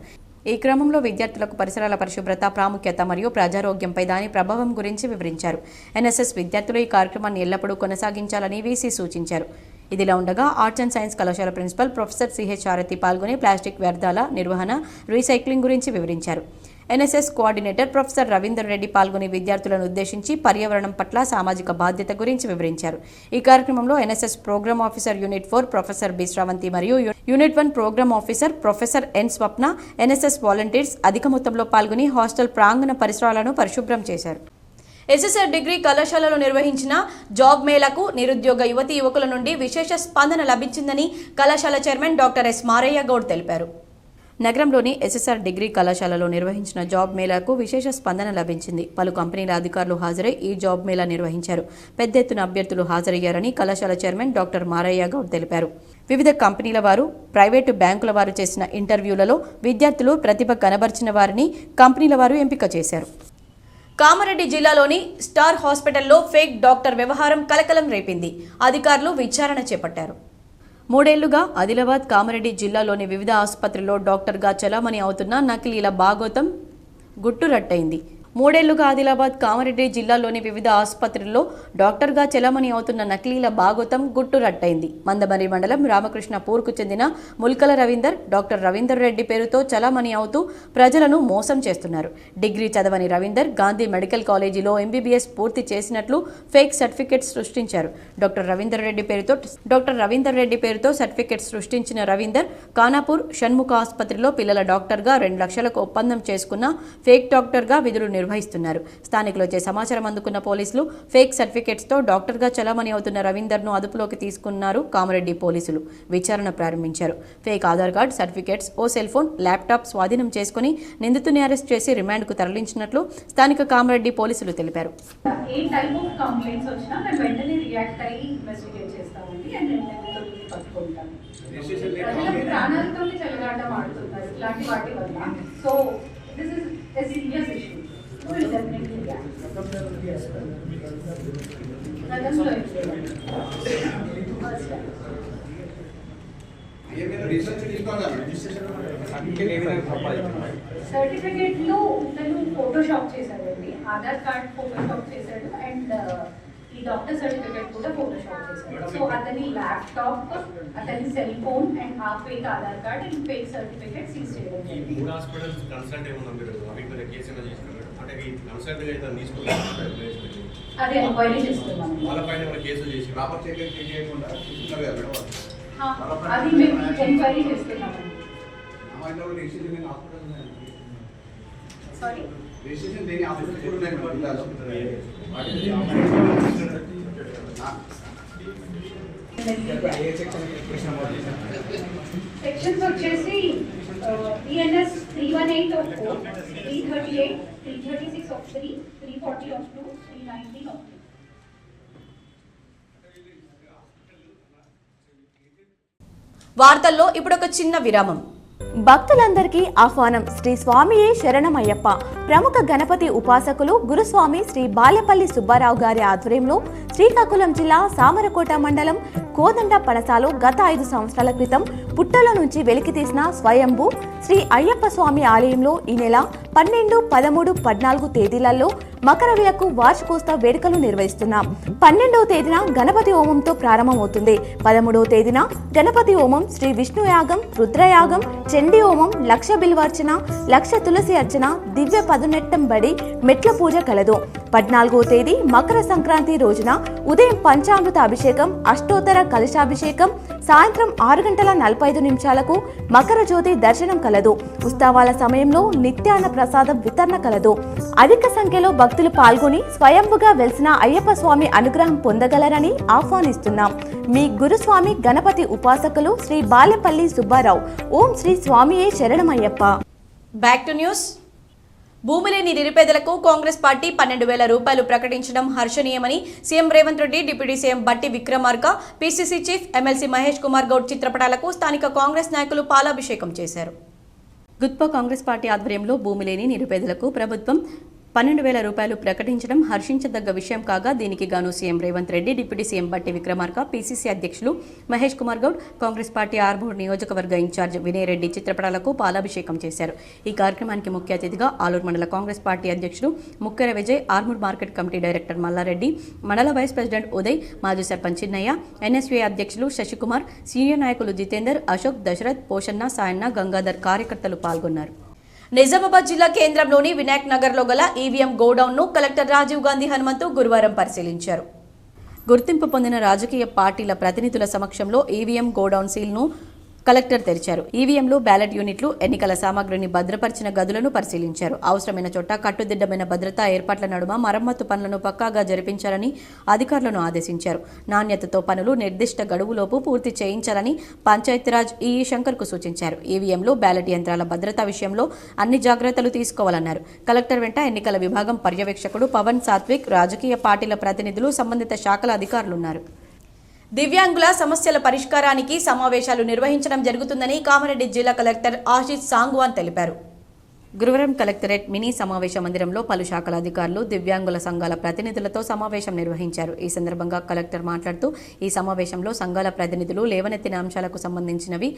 ఈ క్రమంలో విద్యార్థులకు పరిసరాల పరిశుభ్రత, ప్రాముఖ్యత మరియు ప్రజారోగ్యంపై దాని ప్రభావం గురించి వివరించారు. ఎన్ఎస్ఎస్ విద్యార్థులు ఈ కార్యక్రమాన్ని ఎల్లప్పుడూ కొనసాగించాలని వీసీ సూచించారు. ఇదిలా ఉండగా ఆర్ట్స్ అండ్ సైన్స్ కళాశాల ప్రిన్సిపల్ ప్రొఫెసర్ సిహెచ్ ఆరతి పాల్గొని ప్లాస్టిక్ వ్యర్థాల నిర్వహణ, రీసైక్లింగ్ గురించి వివరించారు. NSS coordinator professor Ravinder Reddy పాల్గొని విద్యార్థులను ఉద్దేశించి పర్యావరణం పట్ల సామాజిక బాధ్యత గురించి వివరించారు. ఈ కార్యక్రమంలో NSS programme officer unit 4 professor B Sravanthi మరియు unit 1 programme officer professor N Swapna, NSS volunteers అధిక మొత్తంలో పాల్గొని హాస్టల్ ప్రాంగణ పరిసరాలను పరిశుభ్రం చేశారు. ఎస్ఎస్ఆర్ డిగ్రీ కళాశాలలో నిర్వహించిన జాబ్ మేళాకు నిరుద్యోగ యువతీ యువకుల నుండి విశేష స్పందన లభించిందని కళాశాల chairman doctor yes Maraiah Goud తెలిపారు. నగరంలోని ఎస్ఎస్ఆర్ డిగ్రీ కళాశాలలో నిర్వహించిన జాబ్ మేళాకు విశేష స్పందన లభించింది. పలు కంపెనీల అధికారులు హాజరై ఈ జాబ్ మేళా నిర్వహించారు. పెద్ద ఎత్తున అభ్యర్థులు హాజరయ్యారని కళాశాల చైర్మన్ డాక్టర్ మారయ్య గౌడ్ తెలిపారు. వివిధ కంపెనీల వారు, ప్రైవేటు బ్యాంకుల వారు చేసిన ఇంటర్వ్యూలలో విద్యార్థులు ప్రతిభ కనబర్చిన వారిని కంపెనీల వారు ఎంపిక చేశారు. కామారెడ్డి జిల్లాలోని స్టార్ హాస్పిటల్లో ఫేక్ డాక్టర్ వ్యవహారం కలకలం రేపింది. అధికారులు విచారణ చేపట్టారు. 3 ఏళ్లుగా ఆదిలాబాద్, కామారెడ్డి జిల్లాలోని వివిధ ఆసుపత్రుల్లో డాక్టర్గా చలామణి అవుతున్న నకిలీల భాగోతం గుట్టురట్టయింది. 3 ఏళ్లుగా ఆదిలాబాద్, కామారెడ్డి జిల్లాలోని వివిధ ఆసుపత్రుల్లో డాక్టర్గా చలామణి అవుతున్న నకిలీల భాగోతం గుట్టురట్టయింది. మందమరి మండలం రామకృష్ణపూర్కు చెందిన ముల్కల రవీందర్, డాక్టర్ రవీందర్ రెడ్డి పేరుతో చలామణి అవుతూ ప్రజలను మోసం చేస్తున్నారు. డిగ్రీ చదవని రవీందర్ గాంధీ మెడికల్ కాలేజీలో ఎంబీబీఎస్ పూర్తి చేసినట్లు ఫేక్ సర్టిఫికెట్స్ సృష్టించారు. డాక్టర్ రవీందర్ రెడ్డి పేరుతో సర్టిఫికెట్ సృష్టించిన రవీందర్ ఖానాపూర్ షణ్ముఖ ఆసుపత్రిలో పిల్లల డాక్టర్గా 2 లక్షలకు ఒప్పందం చేసుకున్న ఫేక్ డాక్టర్గా విధులు నిర్వహిస్తున్నారు. స్థానికులు వచ్చే సమాచారం అందుకున్న పోలీసులు ఫేక్ సర్టిఫికెట్స్తో డాక్టర్గా చలామణి అవుతున్న రవీందర్ను అదుపులోకి తీసుకున్నారు. కామారెడ్డి పోలీసులు విచారణ ప్రారంభించారు. ఫేక్ ఆధార్ కార్డ్, సర్టిఫికెట్స్, ఓ సెల్ ఫోన్, ల్యాప్టాప్ స్వాధీనం చేసుకుని నిందితుని అరెస్ట్ చేసి రిమాండ్కు తరలించినట్లు స్థానిక కామారెడ్డి పోలీసులు తెలిపారు.
This is a serious issue. We will definitely react. Certificate లో తను ఫోటోషాప్ చేశాడండి. ఆధార్ కార్డ్ ఫోటోషాప్ చేశాడు అండ్ ఈ డాక్టర్ సర్టిఫికేట్ కూడా ఫోటోషాప్ చేశాడు. సో అతని ల్యాప్టాప్, అతని సెల్ ఫోన్ అండ్ ఆ fake Aadhaar card and fake certificate seize చేయడం జరిగింది.
హాస్పిటల్స్ కన్సల్ట్ ఏమన్నా మీరు అవి కేసు ఏమైనా చేస్తున్నారు అంటే ఈ కన్సల్ట్ అయితే తీసుకున్నారు
అదే ఎంక్వైరీ చేస్తున్నాం.
వాళ్ళపైన ఏమైనా కేసులు చేసి ప్రాపర్ చెక్ చేయకుండా
అది మేము ఎంక్వైరీ చేస్తున్నామండి. సారీ సెక్షన్స్ వచ్చేసి BNS 318 of 4, 338, 336 of 3, 340 of 2, 319 of 3.
వార్తల్లో ఇప్పుడు ఒక చిన్న విరామం.
భక్తులందరికీ ఆహ్వానం. శ్రీ స్వామియే శరణమయ్యప్ప. ప్రముఖ గణపతి ఉపాసకులు గురుస్వామి శ్రీ బాలెపల్లి సుబ్బారావు గారి ఆధ్వర్యంలో శ్రీకాకుళం జిల్లా సామరకోట మండలం కోదండ పనసాలో గత 5 సంవత్సరాల క్రితం పుట్టలో నుంచి వెలికితీసిన స్వయంభూ శ్రీ అయ్యప్ప స్వామి ఆలయంలో ఈ నెల 12, 13, 14 తేదీలలో మకర విలకు వార్షికోత్సవ వేడుకలు నిర్వహిస్తున్నాం. 12వ తేదీన గణపతి హోమంతో ప్రారంభమవుతుంది. 13వ తేదీన గణపతి హోమం, శ్రీ విష్ణు యాగం, రుద్రయాగం, చండీ హోమం, లక్ష బిల్వార్చన, లక్ష తులసి అర్చన, దివ్య పదునెట్టం బడి, మెట్ల పూజ కలదు. 14వ తేదీ మకర సంక్రాంతి రోజున ఉదయం పంచామృత అభిషేకం, అష్టోత్తర కలశాభిషేకం, సాయంత్రం 6:45 మకర జ్యోతి దర్శనం కలదు. ఉత్సవాల సమయంలో నిత్యాన్న ప్రసాదం వితరణ కలదు. అధిక సంఖ్యలో భక్తులు పాల్గొని స్వయంభుగా వెలిసిన అయ్యప్ప స్వామి అనుగ్రహం పొందగలరని ఆహ్వానిస్తున్నాం. మీ గురుస్వామి గణపతి ఉపాసకులు శ్రీ బాలెపల్లి సుబ్బారావు. ఓం శ్రీ స్వామియే శరణమయ్యప్ప.
Back to news. భూమి లేని నిరుపేదలకు కాంగ్రెస్ పార్టీ 12,000 రూపాయలు ప్రకటించడం హర్షణీయమని CM Revanth Reddy, deputy CM Bhatti Vikramarka, PCC chief MLC Mahesh Kumar Goud చిత్రపటాలకు స్థానిక కాంగ్రెస్ నాయకులు పాలాభిషేకం చేశారు. గుత్పా కాంగ్రెస్ పార్టీ ఆధ్వర్యంలో భూమి లేని నిరుపేదలకు ప్రభుత్వం 12,000 రూపాయలు ప్రకటించడం హర్షించదగ్గ విషయం కాగా దీనికి గాను CM Revanth Reddy, deputy CM Bhatti Vikramarka, PCC అధ్యక్షులు మహేష్ కుమార్ గౌడ్, కాంగ్రెస్ పార్టీ ఆర్మూర్ నియోజకవర్గ ఇన్ఛార్జ్ వినయ్ రెడ్డి చిత్రపటాలకు పాలాభిషేకం చేశారు. ఈ కార్యక్రమానికి ముఖ్య అతిథిగా ఆలూరు మండల కాంగ్రెస్ పార్టీ అధ్యక్షుడు Mukkera Vijay, Armoor market committee director Mallareddy, మండల వైస్ ప్రెసిడెంట్ ఉదయ్, మాజీ సర్పంచ్ చిన్నయ్య, ఎన్ఎస్వీ అధ్యక్షులు శశికుమార్, సీనియర్ నాయకులు జితేందర్, అశోక్, దశరథ్, పోషన్న, సాయన్న, గంగాధర్ కార్యకర్తలు పాల్గొన్నారు. నిజామాబాద్ జిల్లా కేంద్రంలోని వినాయక్ నగర్లో గల ఈవీఎం గోడౌన్ను కలెక్టర్ రాజీవ్ గాంధీ హనుమంతు గురువారం పరిశీలించారు. గుర్తింపు పొందిన రాజకీయ పార్టీల ప్రతినిధుల సమక్షంలో ఈవీఎం గోడౌన్ సీల్ను కలెక్టర్ తెరిచారు. ఈవీఎంలు, బ్యాలెట్ యూనిట్లు, ఎన్నికల సామాగ్రిని భద్రపరిచిన గదులను పరిశీలించారు. అవసరమైన చోట కట్టుదిట్టమైన భద్రతా ఏర్పాట్ల నడుమ మరమ్మతు పనులను పక్కాగా జరిపించాలని అధికారులను ఆదేశించారు. నాణ్యతతో పనులు నిర్దిష్ట గడువులోపు పూర్తి చేయించాలని పంచాయతీరాజ్ ఈఈ శంకర్కు సూచించారు. ఈవీఎంలు, బ్యాలెట్ యంత్రాల భద్రతా విషయంలో అన్ని జాగ్రత్తలు తీసుకోవాలన్నారు. కలెక్టర్ వెంట ఎన్నికల విభాగం పర్యవేక్షకుడు పవన్ సాత్విక్, రాజకీయ పార్టీల ప్రతినిధులు, సంబంధిత శాఖల అధికారులున్నారు. దివ్యాంగుల సమస్యల పరిష్కారానికి సమావేశాలు నిర్వహించడం జరుగుతుందని కామారెడ్డి జిల్లా కలెక్టర్ ఆశిష్ సాంగ్వాన్ తెలిపారు. గురువారం కలెక్టరేట్ మినీ సమావేశ మందిరంలో పలు శాఖల అధికారులు, దివ్యాంగుల సంఘాల ప్రతినిధులతో సమావేశం నిర్వహించారు. ఈ సందర్భంగా కలెక్టర్ మాట్లాడుతూ ఈ సమావేశంలో సంఘాల ప్రతినిధులు లేవనెత్తిన అంశాలకు సంబంధించినవి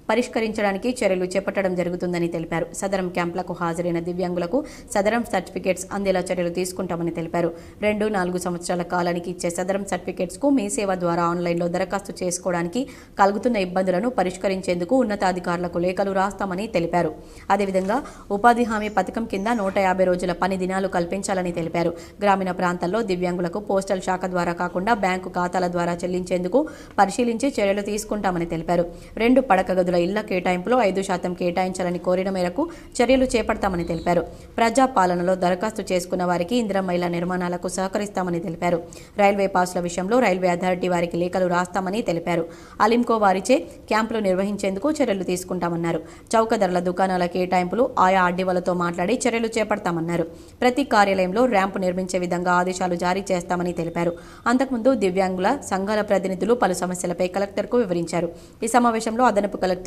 పరిష్కరించడానికి చర్యలు చేపట్టడం జరుగుతుందని తెలిపారు. సదరం క్యాంపులకు హాజరైన దివ్యాంగులకు సదరం సర్టిఫికేట్స్ అందేలా చర్యలు తీసుకుంటామని తెలిపారు. 2-4 సంవత్సరాల కాలానికి ఇచ్చే సదరం సర్టిఫికేట్స్కు మీ సేవ ద్వారా ఆన్లైన్లో దరఖాస్తు చేసుకోవడానికి కలుగుతున్న ఇబ్బందులను పరిష్కరించేందుకు ఉన్నతాధికారులకు లేఖలు రాస్తామని తెలిపారు. అదేవిధంగా ఉపాధి హామీ పథకం కింద 150 రోజుల పని దినాలు కల్పించాలని తెలిపారు. గ్రామీణ ప్రాంతాల్లో దివ్యాంగులకు పోస్టల్ శాఖ ద్వారా కాకుండా బ్యాంకు ఖాతాల ద్వారా చెల్లించేందుకు పరిశీలించి చర్యలు తీసుకుంటామని తెలిపారు. 2 పడక గదుల ఇళ్ల కేటాయింపులో 5% కేటాయించాలని కోరిన మేరకు చర్యలు చేపడతామని తెలిపారు. ప్రజా పాలనలో దరఖాస్తు చేసుకున్న వారికి ఇందిరమ్మ ఇళ్ల నిర్మాణాలకు సహకరిస్తామని తెలిపారు. రైల్వే పాస్ల విషయంలో రైల్వే అథారిటీ వారికి లేఖలు రాస్తామని తెలిపారు. అలింకో వారిచే క్యాంపులు నిర్వహించేందుకు చర్యలు తీసుకుంటామన్నారు. చౌక ధరల దుకాణాల కేటాయింపులు ఆయా ఆర్డీఓలతో మాట్లాడి చర్యలు చేపడతామన్నారు. ప్రతి కార్యాలయంలో ర్యాంపు నిర్మించే విధంగా ఆదేశాలు జారీ చేస్తామని తెలిపారు. అంతకుముందు దివ్యాంగుల సంఘాల ప్రతినిధులు పలు సమస్యలపై కలెక్టర్కు వివరించారు. ఈ సమావేశంలో అదనపు కలెక్టర్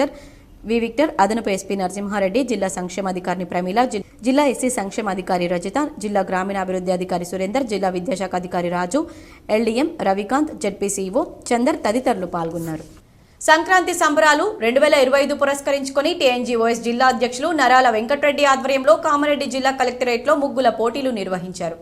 వి విక్టర్, అదనపు ఎస్పీ నరసింహారెడ్డి, జిల్లా సంక్షేమాధికారిని ప్రమీల, జిల్లా ఎస్సీ సంక్షేమాధికారి రజిత, జిల్లా గ్రామీణాభివృద్ధి అధికారి సురేందర్, జిల్లా విద్యాశాఖ అధికారి రాజు, ఎల్డీఎం రవికాంత్, జెడ్పీసీఓ చందర్ తదితరులు పాల్గొన్నారు. సంక్రాంతి సంబరాలు 2025 పురస్కరించుకొని టీఎన్జీఓఎస్ జిల్లా అధ్యక్షులు నరాల వెంకటరెడ్డి ఆధ్వర్యంలో కామారెడ్డి జిల్లా కలెక్టరేట్లో ముగ్గుల పోటీలు నిర్వహించారు.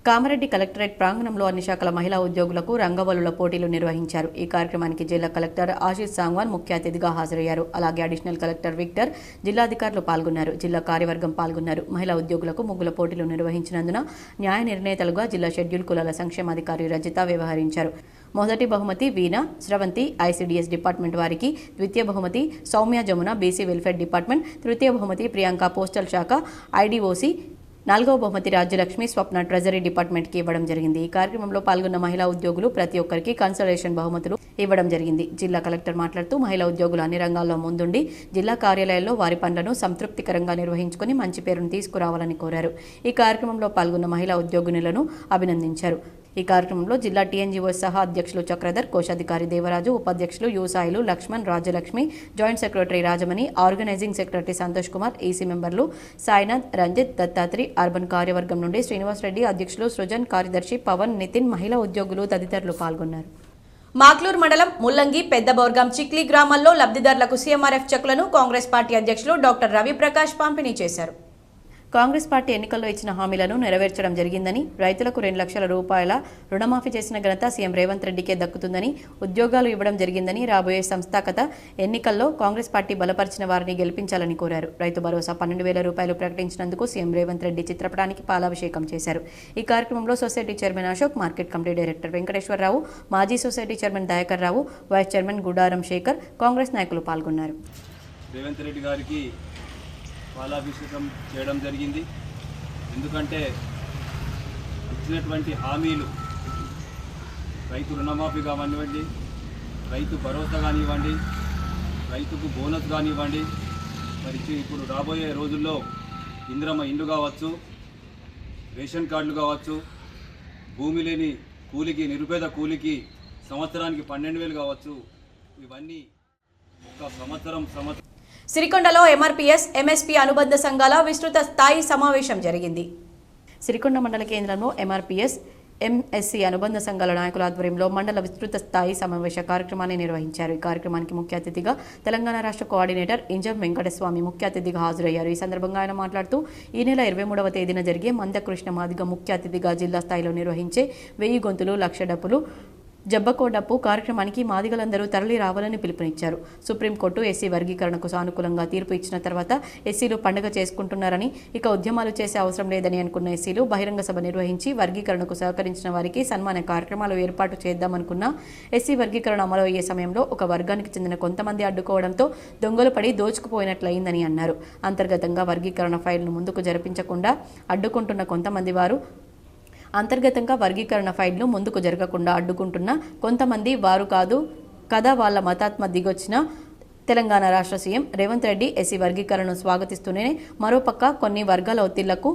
కామారెడ్డి కలెక్టరేట్ ప్రాంగణంలో అన్ని శాఖల మహిళా ఉద్యోగులకు రంగవల్లుల పోటీలు నిర్వహించారు. ఈ కార్యక్రమానికి జిల్లా కలెక్టర్ ఆశిష్ సాంగ్వాన్ ముఖ్య అతిథిగా హాజరయ్యారు. అలాగే అడిషనల్ కలెక్టర్ విక్టర్, జిల్లాధికారులు పాల్గొన్నారు. జిల్లా కార్యవర్గం పాల్గొన్నారు. మహిళా ఉద్యోగులకు ముగ్గుల పోటీలు నిర్వహించినందున న్యాయ నిర్ణేతలుగా జిల్లా షెడ్యూల్ కులాల సంక్షేమాధికారి రజిత వ్యవహరించారు. మొదటి బహుమతి వీణ, స్రవంతి ఐసీడీఎస్ డిపార్ట్మెంట్ వారికి, ద్వితీయ బహుమతి Soumya Jamuna BC welfare department, తృతీయ బహుమతి ప్రియాంక పోస్టల్ శాఖ ఐడీఓసీ, 4వ బహుమతి రాజ్యలక్ష్మి స్వప్న ట్రెజరీ డిపార్ట్మెంట్కి ఇవ్వడం జరిగింది. ఈ కార్యక్రమంలో పాల్గొన్న మహిళా ఉద్యోగులు ప్రతి ఒక్కరికి కన్సల్టేషన్ బహుమతులు ఇవ్వడం జరిగింది. జిల్లా కలెక్టర్ మాట్లాడుతూ మహిళా ఉద్యోగులు అన్ని రంగాల్లో ముందుండి జిల్లా కార్యాలయాల్లో వారి పనులను సంతృప్తికరంగా నిర్వహించుకుని మంచి పేరును తీసుకురావాలని కోరారు. ఈ కార్యక్రమంలో పాల్గొన్న మహిళా ఉద్యోగినులను అభినందించారు. ఈ కార్యక్రమంలో జిల్లా టీఎన్జీఓఎస్ సహా అధ్యక్షులు చక్రధర్, కోశాధికారి దేవరాజు, ఉపాధ్యక్షులు యూసాయిలు Laxman, Rajyalakshmi, joint secretary Rajamani, organising secretary Santosh Kumar, EC మెంబర్లు సాయినాథ్, రంజిత్, దత్తాత్రి, అర్బన్ కార్యవర్గం నుండి శ్రీనివాస్ రెడ్డి, అధ్యక్షులు సృజన్, కార్యదర్శి పవన్, నితిన్, మహిళా ఉద్యోగులు తదితరులు పాల్గొన్నారు. మాక్లూర్ మండలం ముల్లంగి, పెద్ద బోర్గాం, చిక్లీ గ్రామాల్లో లబ్ధిదారులకు సీఎంఆర్ఎఫ్ చెక్కులను కాంగ్రెస్ పార్టీ అధ్యక్షులు డాక్టర్ రవిప్రకాష్ పంపిణీ చేశారు. కాంగ్రెస్ పార్టీ ఎన్నికల్లో ఇచ్చిన హామీలను నెరవేర్చడం జరిగిందని, రైతులకు 2 లక్షల రూపాయల రుణమాఫీ చేసిన ఘనత సీఎం రేవంత్ రెడ్డికే దక్కుతుందని, ఉద్యోగాలు ఇవ్వడం జరిగిందని, రాబోయే సంస్థాగత ఎన్నికల్లో కాంగ్రెస్ పార్టీ బలపరిచిన వారిని గెలిపించాలని కోరారు. రైతు భరోసా 12,000 రూపాయలు ప్రకటించినందుకు సీఎం రేవంత్ రెడ్డి చిత్రపటానికి పాలాభిషేకం చేశారు. ఈ కార్యక్రమంలో society chairman Ashok, market committee director Venkateswararao, మాజీ society chairman Dayakar Rao, vice chairman Gudaram Shekhar, Congress నాయకులు పాల్గొన్నారు.
రేవంత్ రెడ్డి గారికి పాలాభిషేకం చేయడం జరిగింది. ఎందుకంటే ఇచ్చినటువంటి హామీలు, రైతు రుణమాఫీ కానివ్వండి, రైతు భరోసా కానివ్వండి, రైతుకు బోనస్ కానివ్వండి, మరి ఇప్పుడు రాబోయే రోజుల్లో ఇందిరమ్మ ఇండ్లు కావచ్చు, రేషన్ కార్డులు కావచ్చు, భూమి లేని కూలికి, నిరుపేద కూలికి సంవత్సరానికి 12,000 కావచ్చు. ఇవన్నీ ఒక సంవత్సరం
సిరికొండలో ఎంఆర్పీఎస్ ఎంఎస్పీ అనుబంధ సంఘాల విస్తృత స్థాయి సమావేశం జరిగింది. సిరికొండ మండల కేంద్రంలో ఎంఆర్పీఎస్ ఎంఎస్సీ అనుబంధ సంఘాల నాయకుల ఆధ్వర్యంలో మండల విస్తృత స్థాయి సమావేశ కార్యక్రమాన్ని నిర్వహించారు. ఈ కార్యక్రమానికి ముఖ్య అతిథిగా తెలంగాణ రాష్ట్ర కోఆర్డినేటర్ ఇంజం వెంకటస్వామి ముఖ్య అతిథిగా హాజరయ్యారు. ఈ సందర్భంగా ఆయన మాట్లాడుతూ ఈ నెల 23వ తేదీన జరిగే మందకృష్ణ మాదిగ ముఖ్య అతిథిగా జిల్లా స్థాయిలో నిర్వహించే 1000 గొంతులు 1,00,000 డప్పులు జబ్బకోడప్పు కార్యక్రమానికి మాదిగలందరూ తరలి రావాలని పిలుపునిచ్చారు. సుప్రీంకోర్టు ఎస్సీ వర్గీకరణకు సానుకూలంగా తీర్పు ఇచ్చిన తర్వాత ఎస్సీలు పండుగ చేసుకుంటున్నారని, ఇక ఉద్యమాలు చేసే అవసరం లేదని అనుకున్న ఎస్సీలు బహిరంగ సభ నిర్వహించి వర్గీకరణకు సహకరించిన వారికి సన్మాన కార్యక్రమాలు ఏర్పాటు చేద్దామనుకున్న ఎస్సీ వర్గీకరణ అమలు అయ్యే సమయంలో ఒక వర్గానికి చెందిన కొంతమంది అడ్డుకోవడంతో దొంగలు పడి దోచుకుపోయినట్లయిందని అన్నారు. అంతర్గతంగా వర్గీకరణ ఫైల్ను ముందుకు జరిపించకుండా అడ్డుకుంటున్న కొంతమంది వారు అంతర్గతంగా వర్గీకరణ ఫైల్ను ముందుకు జరగకుండా అడ్డుకుంటున్న కొంతమంది వారు కాదు కదా వాళ్ళ మతాత్మ దిగొచ్చిన తెలంగాణ రాష్ట్ర సీఎం రేవంత్ రెడ్డి ఎస్సీ వర్గీకరణను స్వాగతిస్తూనే మరోపక్క కొన్ని వర్గాల ఒత్తిళ్లకు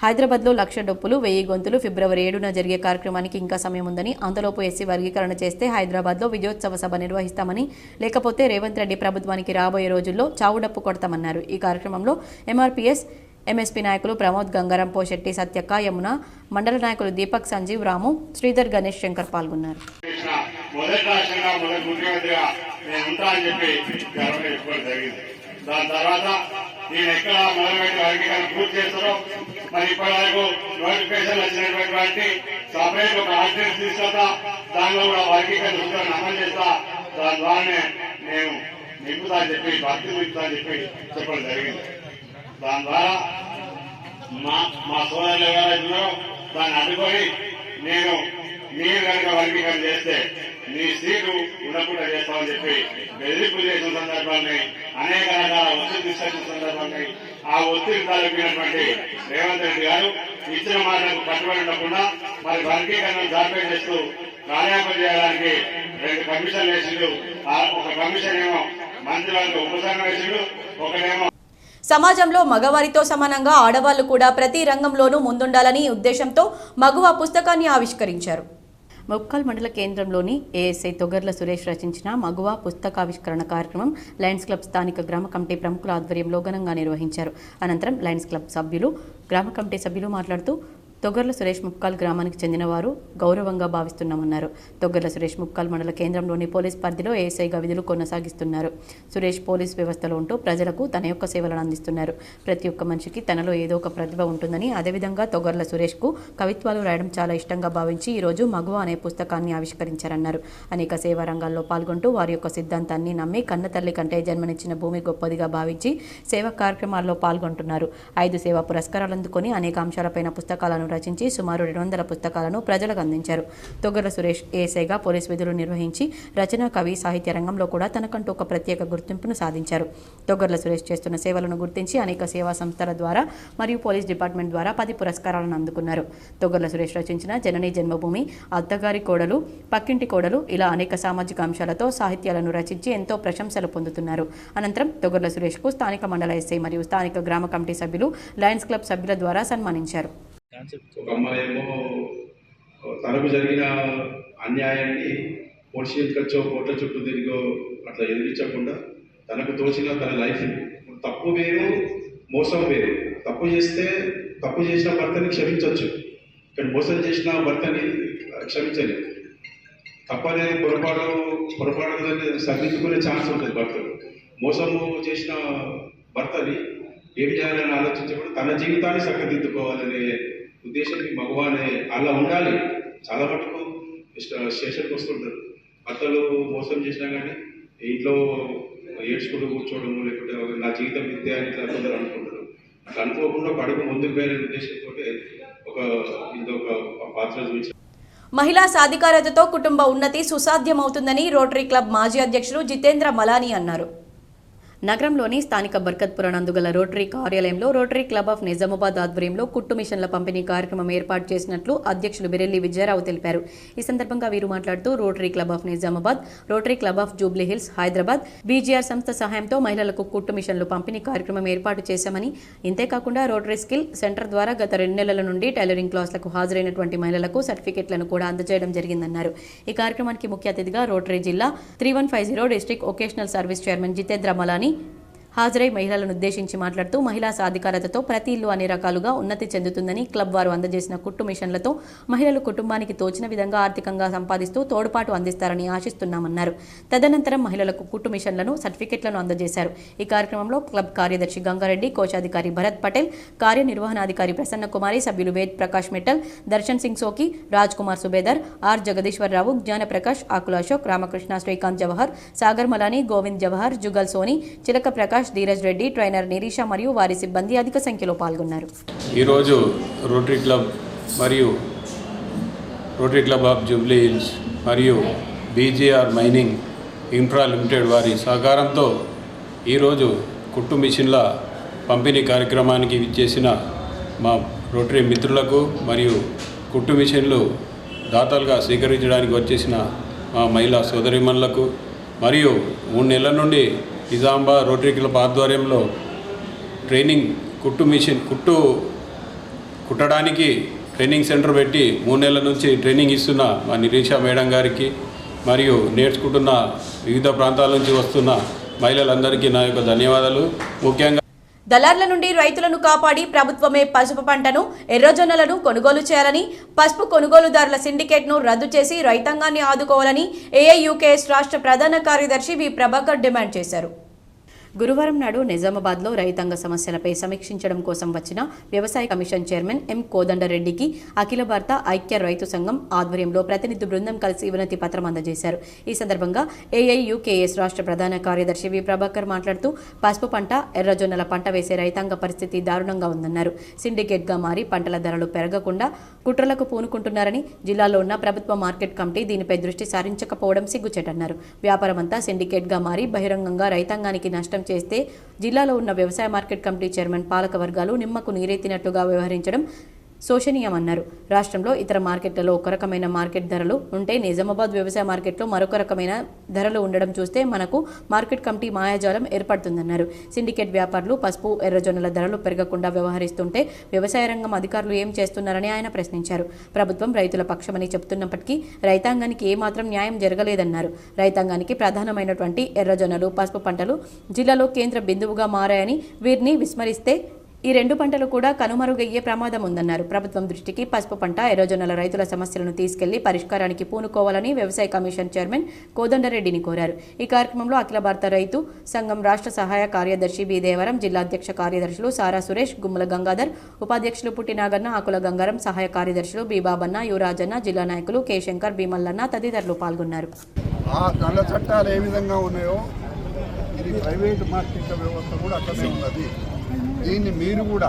హైదరాబాద్లో 1,00,000 డప్పులు 1000 గొంతులు ఫిబ్రవరి 7న జరిగే కార్యక్రమానికి ఇంకా సమయం ఉందని, అంతలోపు ఎస్సీ వర్గీకరణ చేస్తే హైదరాబాద్లో విజయోత్సవ సభ నిర్వహిస్తామని, లేకపోతే రేవంత్ రెడ్డి ప్రభుత్వానికి రాబోయే రోజుల్లో చావుడప్పు కొడతామన్నారు. ఈ కార్యక్రమంలో ఎంఆర్పీఎస్ ఎంఎస్పీ నాయకులు ప్రమోద్, గంగారం, పోశెట్టి, సత్యక్క, యమున, మండల నాయకులు దీపక్, సంజీవ్, రాము, శ్రీధర్, గణేష్, శంకర్ పాల్గొన్నారు.
దాని తర్వాత నేను ఎక్కడ మొదలుపెట్టి వర్గీకరణ పూర్తి చేస్తారో మరి ఇప్పటివరకు నోటిఫికేషన్ వచ్చినటువంటి సపరేట్ ఒక ఆర్డినెన్స్ తీసుకొస్తా, దానిలో కూడా వర్గీకరణ సూత్రాన్ని అమలు చేస్తా, దాని ద్వారానే నేను నింపుతా చెప్పి భక్తి నింపుతా చెప్పి చెప్పడం జరిగింది. దాని ద్వారా మా సోదరులు ఎవరైతే దాన్ని అడ్డుకొని మీరు కనుక వర్గీకరణ చేస్తే నీ సీటు ఉండకుండా చేస్తామని చెప్పి బెదిరింపు చేసిన సందర్భాన్ని, అనేక రకాల ఒత్తిడి తీసుకొచ్చిన సందర్భాన్ని, ఆ ఒత్తిడి తలపినటువంటి రేవంత్ రెడ్డి గారు ఇచ్చిన మాటలకు కట్టుబడి ఉండకుండా మరి వర్గీకరణ జాప్యం చేస్తూ కాలయాపన చేయడానికి 2 కమిషన్లు వేసిండు. ఒక కమిషన్ ఏమో మంత్రివర్గ ఉపసంఘం వేసిండు, ఒకటేమో
సమాజంలో మగవారితో సమానంగా ఆడవాళ్లు కూడా ప్రతి రంగంలోనూ ముందుండాలని ఉద్దేశంతో మగువ పుస్తకాన్ని ఆవిష్కరించారు. ముక్కల్ మండల కేంద్రంలోని ఏఎస్ఐ తొగర్ల సురేష్ రచించిన మగువ పుస్తకావిష్కరణ కార్యక్రమం లయన్స్ క్లబ్ స్థానిక గ్రామ కమిటీ ప్రముఖుల ఆధ్వర్యంలో ఘనంగా నిర్వహించారు. అనంతరం లయన్స్ క్లబ్ సభ్యులు, గ్రామ కమిటీ సభ్యులు మాట్లాడుతూ తొగర్ల సురేష్ ముక్కాల్ గ్రామానికి చెందినవారు గౌరవంగా భావిస్తున్నామన్నారు. తొగర్ల సురేష్ ముక్కాల్ మండల కేంద్రంలోని పోలీస్ పరిధిలో ఏఎస్ఐగా విధులు కొనసాగిస్తున్నారు. సురేష్ పోలీస్ వ్యవస్థలో ఉంటూ ప్రజలకు తన యొక్క సేవలను అందిస్తున్నారు. ప్రతి ఒక్క మనిషికి తనలో ఏదో ఒక ప్రతిభ ఉంటుందని, అదేవిధంగా తొగర్ల సురేష్కు కవిత్వాలు రాయడం చాలా ఇష్టంగా భావించి ఈరోజు మగువ అనే పుస్తకాన్ని ఆవిష్కరించారన్నారు. అనేక సేవా రంగాల్లో పాల్గొంటూ వారి యొక్క సిద్ధాంతాన్ని నమ్మి కన్నతల్లి కంటే జన్మనిచ్చిన భూమి గొప్పదిగా భావించి సేవా కార్యక్రమాల్లో పాల్గొంటున్నారు. 5 సేవా పురస్కారాలు అందుకొని అనేక అంశాలపైన పుస్తకాలను రచించి సుమారు 200 పుస్తకాలను ప్రజలకు అందించారు. తొగర్ల సురేష్ ఏఎస్ఐగా పోలీస్ విధులు నిర్వహించి రచన, కవి, సాహిత్య రంగంలో కూడా తనకంటూ ఒక ప్రత్యేక గుర్తింపును సాధించారు. తొగర్ల సురేష్ చేస్తున్న సేవలను గుర్తించి అనేక సేవా సంస్థల ద్వారా మరియు పోలీస్ డిపార్ట్మెంట్ ద్వారా 10 పురస్కారాలను అందుకున్నారు. తొగర్ల సురేష్ రచించిన జననీ జన్మభూమి, అత్తగారి కోడలు, పక్కింటి కోడలు ఇలా అనేక సామాజిక అంశాలతో సాహిత్యాలను రచించి ఎంతో ప్రశంసలు పొందుతున్నారు. అనంతరం తొగర్ల సురేష్కు స్థానిక మండల ఎస్ఐ మరియు స్థానిక గ్రామ కమిటీ సభ్యులు, లయన్స్ క్లబ్ సభ్యుల ద్వారా సన్మానించారు.
ఒక అమ్మాయేమో తనకు జరిగిన అన్యాయాన్ని పోలీస్ ఖర్చో కోట్ల చుట్టూ తిరిగో అట్లా ఎదిరించకుండా తనకు తోచిన తన లైఫ్, తప్పు వేరు మోసం వేరు. తప్పు చేసిన భర్తని క్షమించవచ్చు, కానీ మోసం చేసిన భర్తని క్షమించలేదు. తప్పనేది పొరపాటు సరిదిద్దుకునే ఛాన్స్ ఉంటుంది భర్తలు. మోసము చేసిన భర్తని ఏం చేయాలని ఆలోచించకుండా తన జీవితాన్ని చక్కదిద్దుకోవాలనే ఉద్దేశం మగవానే అలా ఉండాలి. చాలా మటుకు స్టేషన్కి వస్తుంటారు భర్తలు మోసం చేసినా కానీ ఇంట్లో ఏడ్చుకుంటూ కూర్చోవడము, లేకుంటే నా జీవితం విద్య అని ఇట్లా కొందరు అనుకుంటారు. అట్లా అనుకోకుండా ఒక అడుగు ముందుకు పోయే ఉద్దేశంతో ఇంకొక పాత్ర చూపించారు.
మహిళా సాధికారతతో కుటుంబ ఉన్నతి సుసాధ్యమవుతుందని రోటరీ క్లబ్ మాజీ అధ్యక్షులు జితేంద్ర మలానీ అన్నారు. నగరంలోని స్థానిక బర్కత్పుర నందుగల రోటరీ కార్యాలయంలో రోటరీ క్లబ్ ఆఫ్ నిజామాబాద్ ఆధ్వర్యంలో కుట్టు మిషన్ల పంపిణీ కార్యక్రమం ఏర్పాటు చేసినట్లు అధ్యక్షులు బిరెల్లి విజయరావు తెలిపారు. ఈ సందర్భంగా వీరు మాట్లాడుతూ rotary club of Nizamabad, rotary club of Jubilee hills Hyderabad, BGR సంస్థ సహాయంతో మహిళలకు కుట్టు మిషన్లు పంపిణీ కార్యక్రమం ఏర్పాటు చేశామని, ఇంతేకాకుండా రోటరీ స్కిల్ సెంటర్ ద్వారా గత 2 నెలల నుండి టైలరింగ్ క్లాసులకు హాజరైనటువంటి మహిళలకు సర్టిఫికెట్లను కూడా అందజేయడం జరిగిందన్నారు. ఈ కార్యక్రమానికి ముఖ్య అతిథిగా రోటరీ జిల్లా 3150 district vocational service chairman Jitendra Malani హాజరై మహిళలను ఉద్దేశించి మాట్లాడుతూ మహిళా సాధికారతతో ప్రతి ఇల్లు అన్ని రకాలుగా ఉన్నతి చెందుతుందని, క్లబ్ వారు అందజేసిన కుట్టు మిషన్లతో మహిళలు కుటుంబానికి తోచిన విధంగా ఆర్థికంగా సంపాదిస్తూ తోడ్పాటు అందిస్తారని ఆశిస్తున్నామన్నారు. తదనంతరం మహిళలకు కుట్టు మిషన్లను, సర్టిఫికెట్లను అందజేశారు. ఈ కార్యక్రమంలో క్లబ్ కార్యదర్శి గంగారెడ్డి, కోశాధికారి భరత్ పటేల్, కార్యనిర్వహణాధికారి ప్రసన్న కుమారి, సభ్యులు వేద్ ప్రకాష్ మిట్టల్, దర్శన్ సింగ్ సోకి, రాజ్ కుమార్ సుబేదర్, ఆర్ జగదీశ్వరరావు, జ్ఞానప్రకాష్, ఆకుల అశోక్, రామకృష్ణ, శ్రీకాంత్ జవహర్, సాగర్ మలాని, గోవింద్ జవహర్, జుగల్ సోని, చిలక ప్రకాష్, ధీరజ్ రెడ్డి, ట్రైనర్ నిరీష మరియు వారి సిబ్బంది అధిక సంఖ్యలో పాల్గొన్నారు.
ఈరోజు రోటరీ క్లబ్ మరియు rotary club of Jubilee hills మరియు బీజీఆర్ మైనింగ్ ఇన్ఫ్రా లిమిటెడ్ వారి సహకారంతో ఈరోజు కుట్టు మిషన్ల పంపిణీ కార్యక్రమానికి విచ్చేసిన మా రోటరీ మిత్రులకు మరియు కుట్టు మిషన్లు దాతలుగా స్వీకరించడానికి వచ్చేసిన మా మహిళా సోదరీమణులకు మరియు 3 నెలల నుండి నిజామాబాద్ రోటరీ క్లబ్ ఆధ్వర్యంలో ట్రైనింగ్ కుట్టడానికి ట్రైనింగ్ సెంటర్ పెట్టి 3 నెలల నుంచి ట్రైనింగ్ ఇస్తున్న మా నిరీష మేడం గారికి మరియు నేర్చుకుంటున్న వివిధ ప్రాంతాల నుంచి వస్తున్న మహిళలందరికీ నా యొక్క ధన్యవాదాలు. ముఖ్యంగా
దళార్ల నుండి రైతులను కాపాడి ప్రభుత్వమే పసుపు పంటను, ఎర్రజొన్నలను కొనుగోలు చేయాలని, పసుపు కొనుగోలుదారుల సిండికేట్ను రద్దు చేసి రైతాంగాన్ని ఆదుకోవాలని ఏఐయూకేఎస్ రాష్ట్ర ప్రధాన కార్యదర్శి వి ప్రభాకర్ డిమాండ్ చేశారు. గురువారం నాడు నిజామాబాద్లో రైతాంగ సమస్యలపై సమీక్షించడం కోసం వచ్చిన వ్యవసాయ కమిషన్ చైర్మన్ ఎం కోదండరెడ్డికి అఖిల భారత ఐక్య రైతు సంఘం ఆధ్వర్యంలో ప్రతినిధి బృందం కలిసి వినతి పత్రం అందజేశారు. ఈ సందర్భంగా ఏఐయూకేఎస్ రాష్ట్ర ప్రధాన కార్యదర్శి వి ప్రభాకర్ మాట్లాడుతూ పసుపు పంట, ఎర్రజొన్నల పంట వేసే రైతాంగ పరిస్థితి దారుణంగా ఉందన్నారు. సిండికేట్గా మారి పంటల ధరలు పెరగకుండా కుట్రలకు పూనుకుంటున్నారని, జిల్లాలో ఉన్న ప్రభుత్వ మార్కెట్ కమిటీ దీనిపై దృష్టి సారించకపోవడం సిగ్గుచేటన్నారు. వ్యాపారమంతా సిండికేట్గా మారి బహిరంగంగా రైతాంగానికి నష్టం చేస్తే జిల్లాలో ఉన్న వ్యవసాయ మార్కెట్ కమిటీ చైర్మన్, పాలక వర్గాలు నిమ్మకు నీరెత్తినట్లుగా వ్యవహరించడం శోచనీయమన్నారు. రాష్ట్రంలో ఇతర మార్కెట్లలో ఒక రకమైన మార్కెట్ ధరలు ఉంటే నిజామాబాద్ వ్యవసాయ మార్కెట్లో మరొక రకమైన ధరలు ఉండడం చూస్తే మనకు మార్కెట్ కమిటీ మాయాజాలం ఏర్పడుతుందన్నారు. సిండికేట్ వ్యాపారులు పసుపు, ఎర్రజొన్నల ధరలు పెరగకుండా వ్యవహరిస్తుంటే వ్యవసాయ రంగం అధికారులు ఏం చేస్తున్నారని ఆయన ప్రశ్నించారు. ప్రభుత్వం రైతుల పక్షమని చెబుతున్నప్పటికీ రైతాంగానికి ఏమాత్రం న్యాయం జరగలేదన్నారు. రైతాంగానికి ప్రధానమైనటువంటి ఎర్రజొన్నలు, పసుపు పంటలు జిల్లాలో కేంద్ర బిందువుగా మారాయని, వీరిని విస్మరిస్తే ఈ 2 పంటలు కూడా కనుమరుగయ్యే ప్రమాదం ఉందన్నారు. ప్రభుత్వం దృష్టికి పసుపు పంట, ఎర్రజొన్నల రైతుల సమస్యలను తీసుకెళ్లి పరిష్కారానికి పూనుకోవాలని వ్యవసాయ కమిషన్ చైర్మన్ కోదండరెడ్డిని కోరారు. ఈ కార్యక్రమంలో అఖిల భారత రైతు సంఘం రాష్ట్ర సహాయ కార్యదర్శి బి దేవరం, జిల్లా అధ్యక్ష కార్యదర్శులు సారా సురేష్, గుమ్మల గంగాధర్, ఉపాధ్యక్షులు పుట్టినాగన్న, ఆకుల గంగారం, సహాయ కార్యదర్శులు బి బాబన్న, యువరాజన్న, జిల్లా నాయకులు కె శంకర్, బి మల్లన్న తదితరులు పాల్గొన్నారు.
నల్ల చట్టాలు ఏ విధంగా ఉన్నాయో ఇది ప్రైవేట్ మార్కెట్ల వ్యవస్థ కూడా అట్లనే ఉన్నది. దీన్ని మీరు కూడా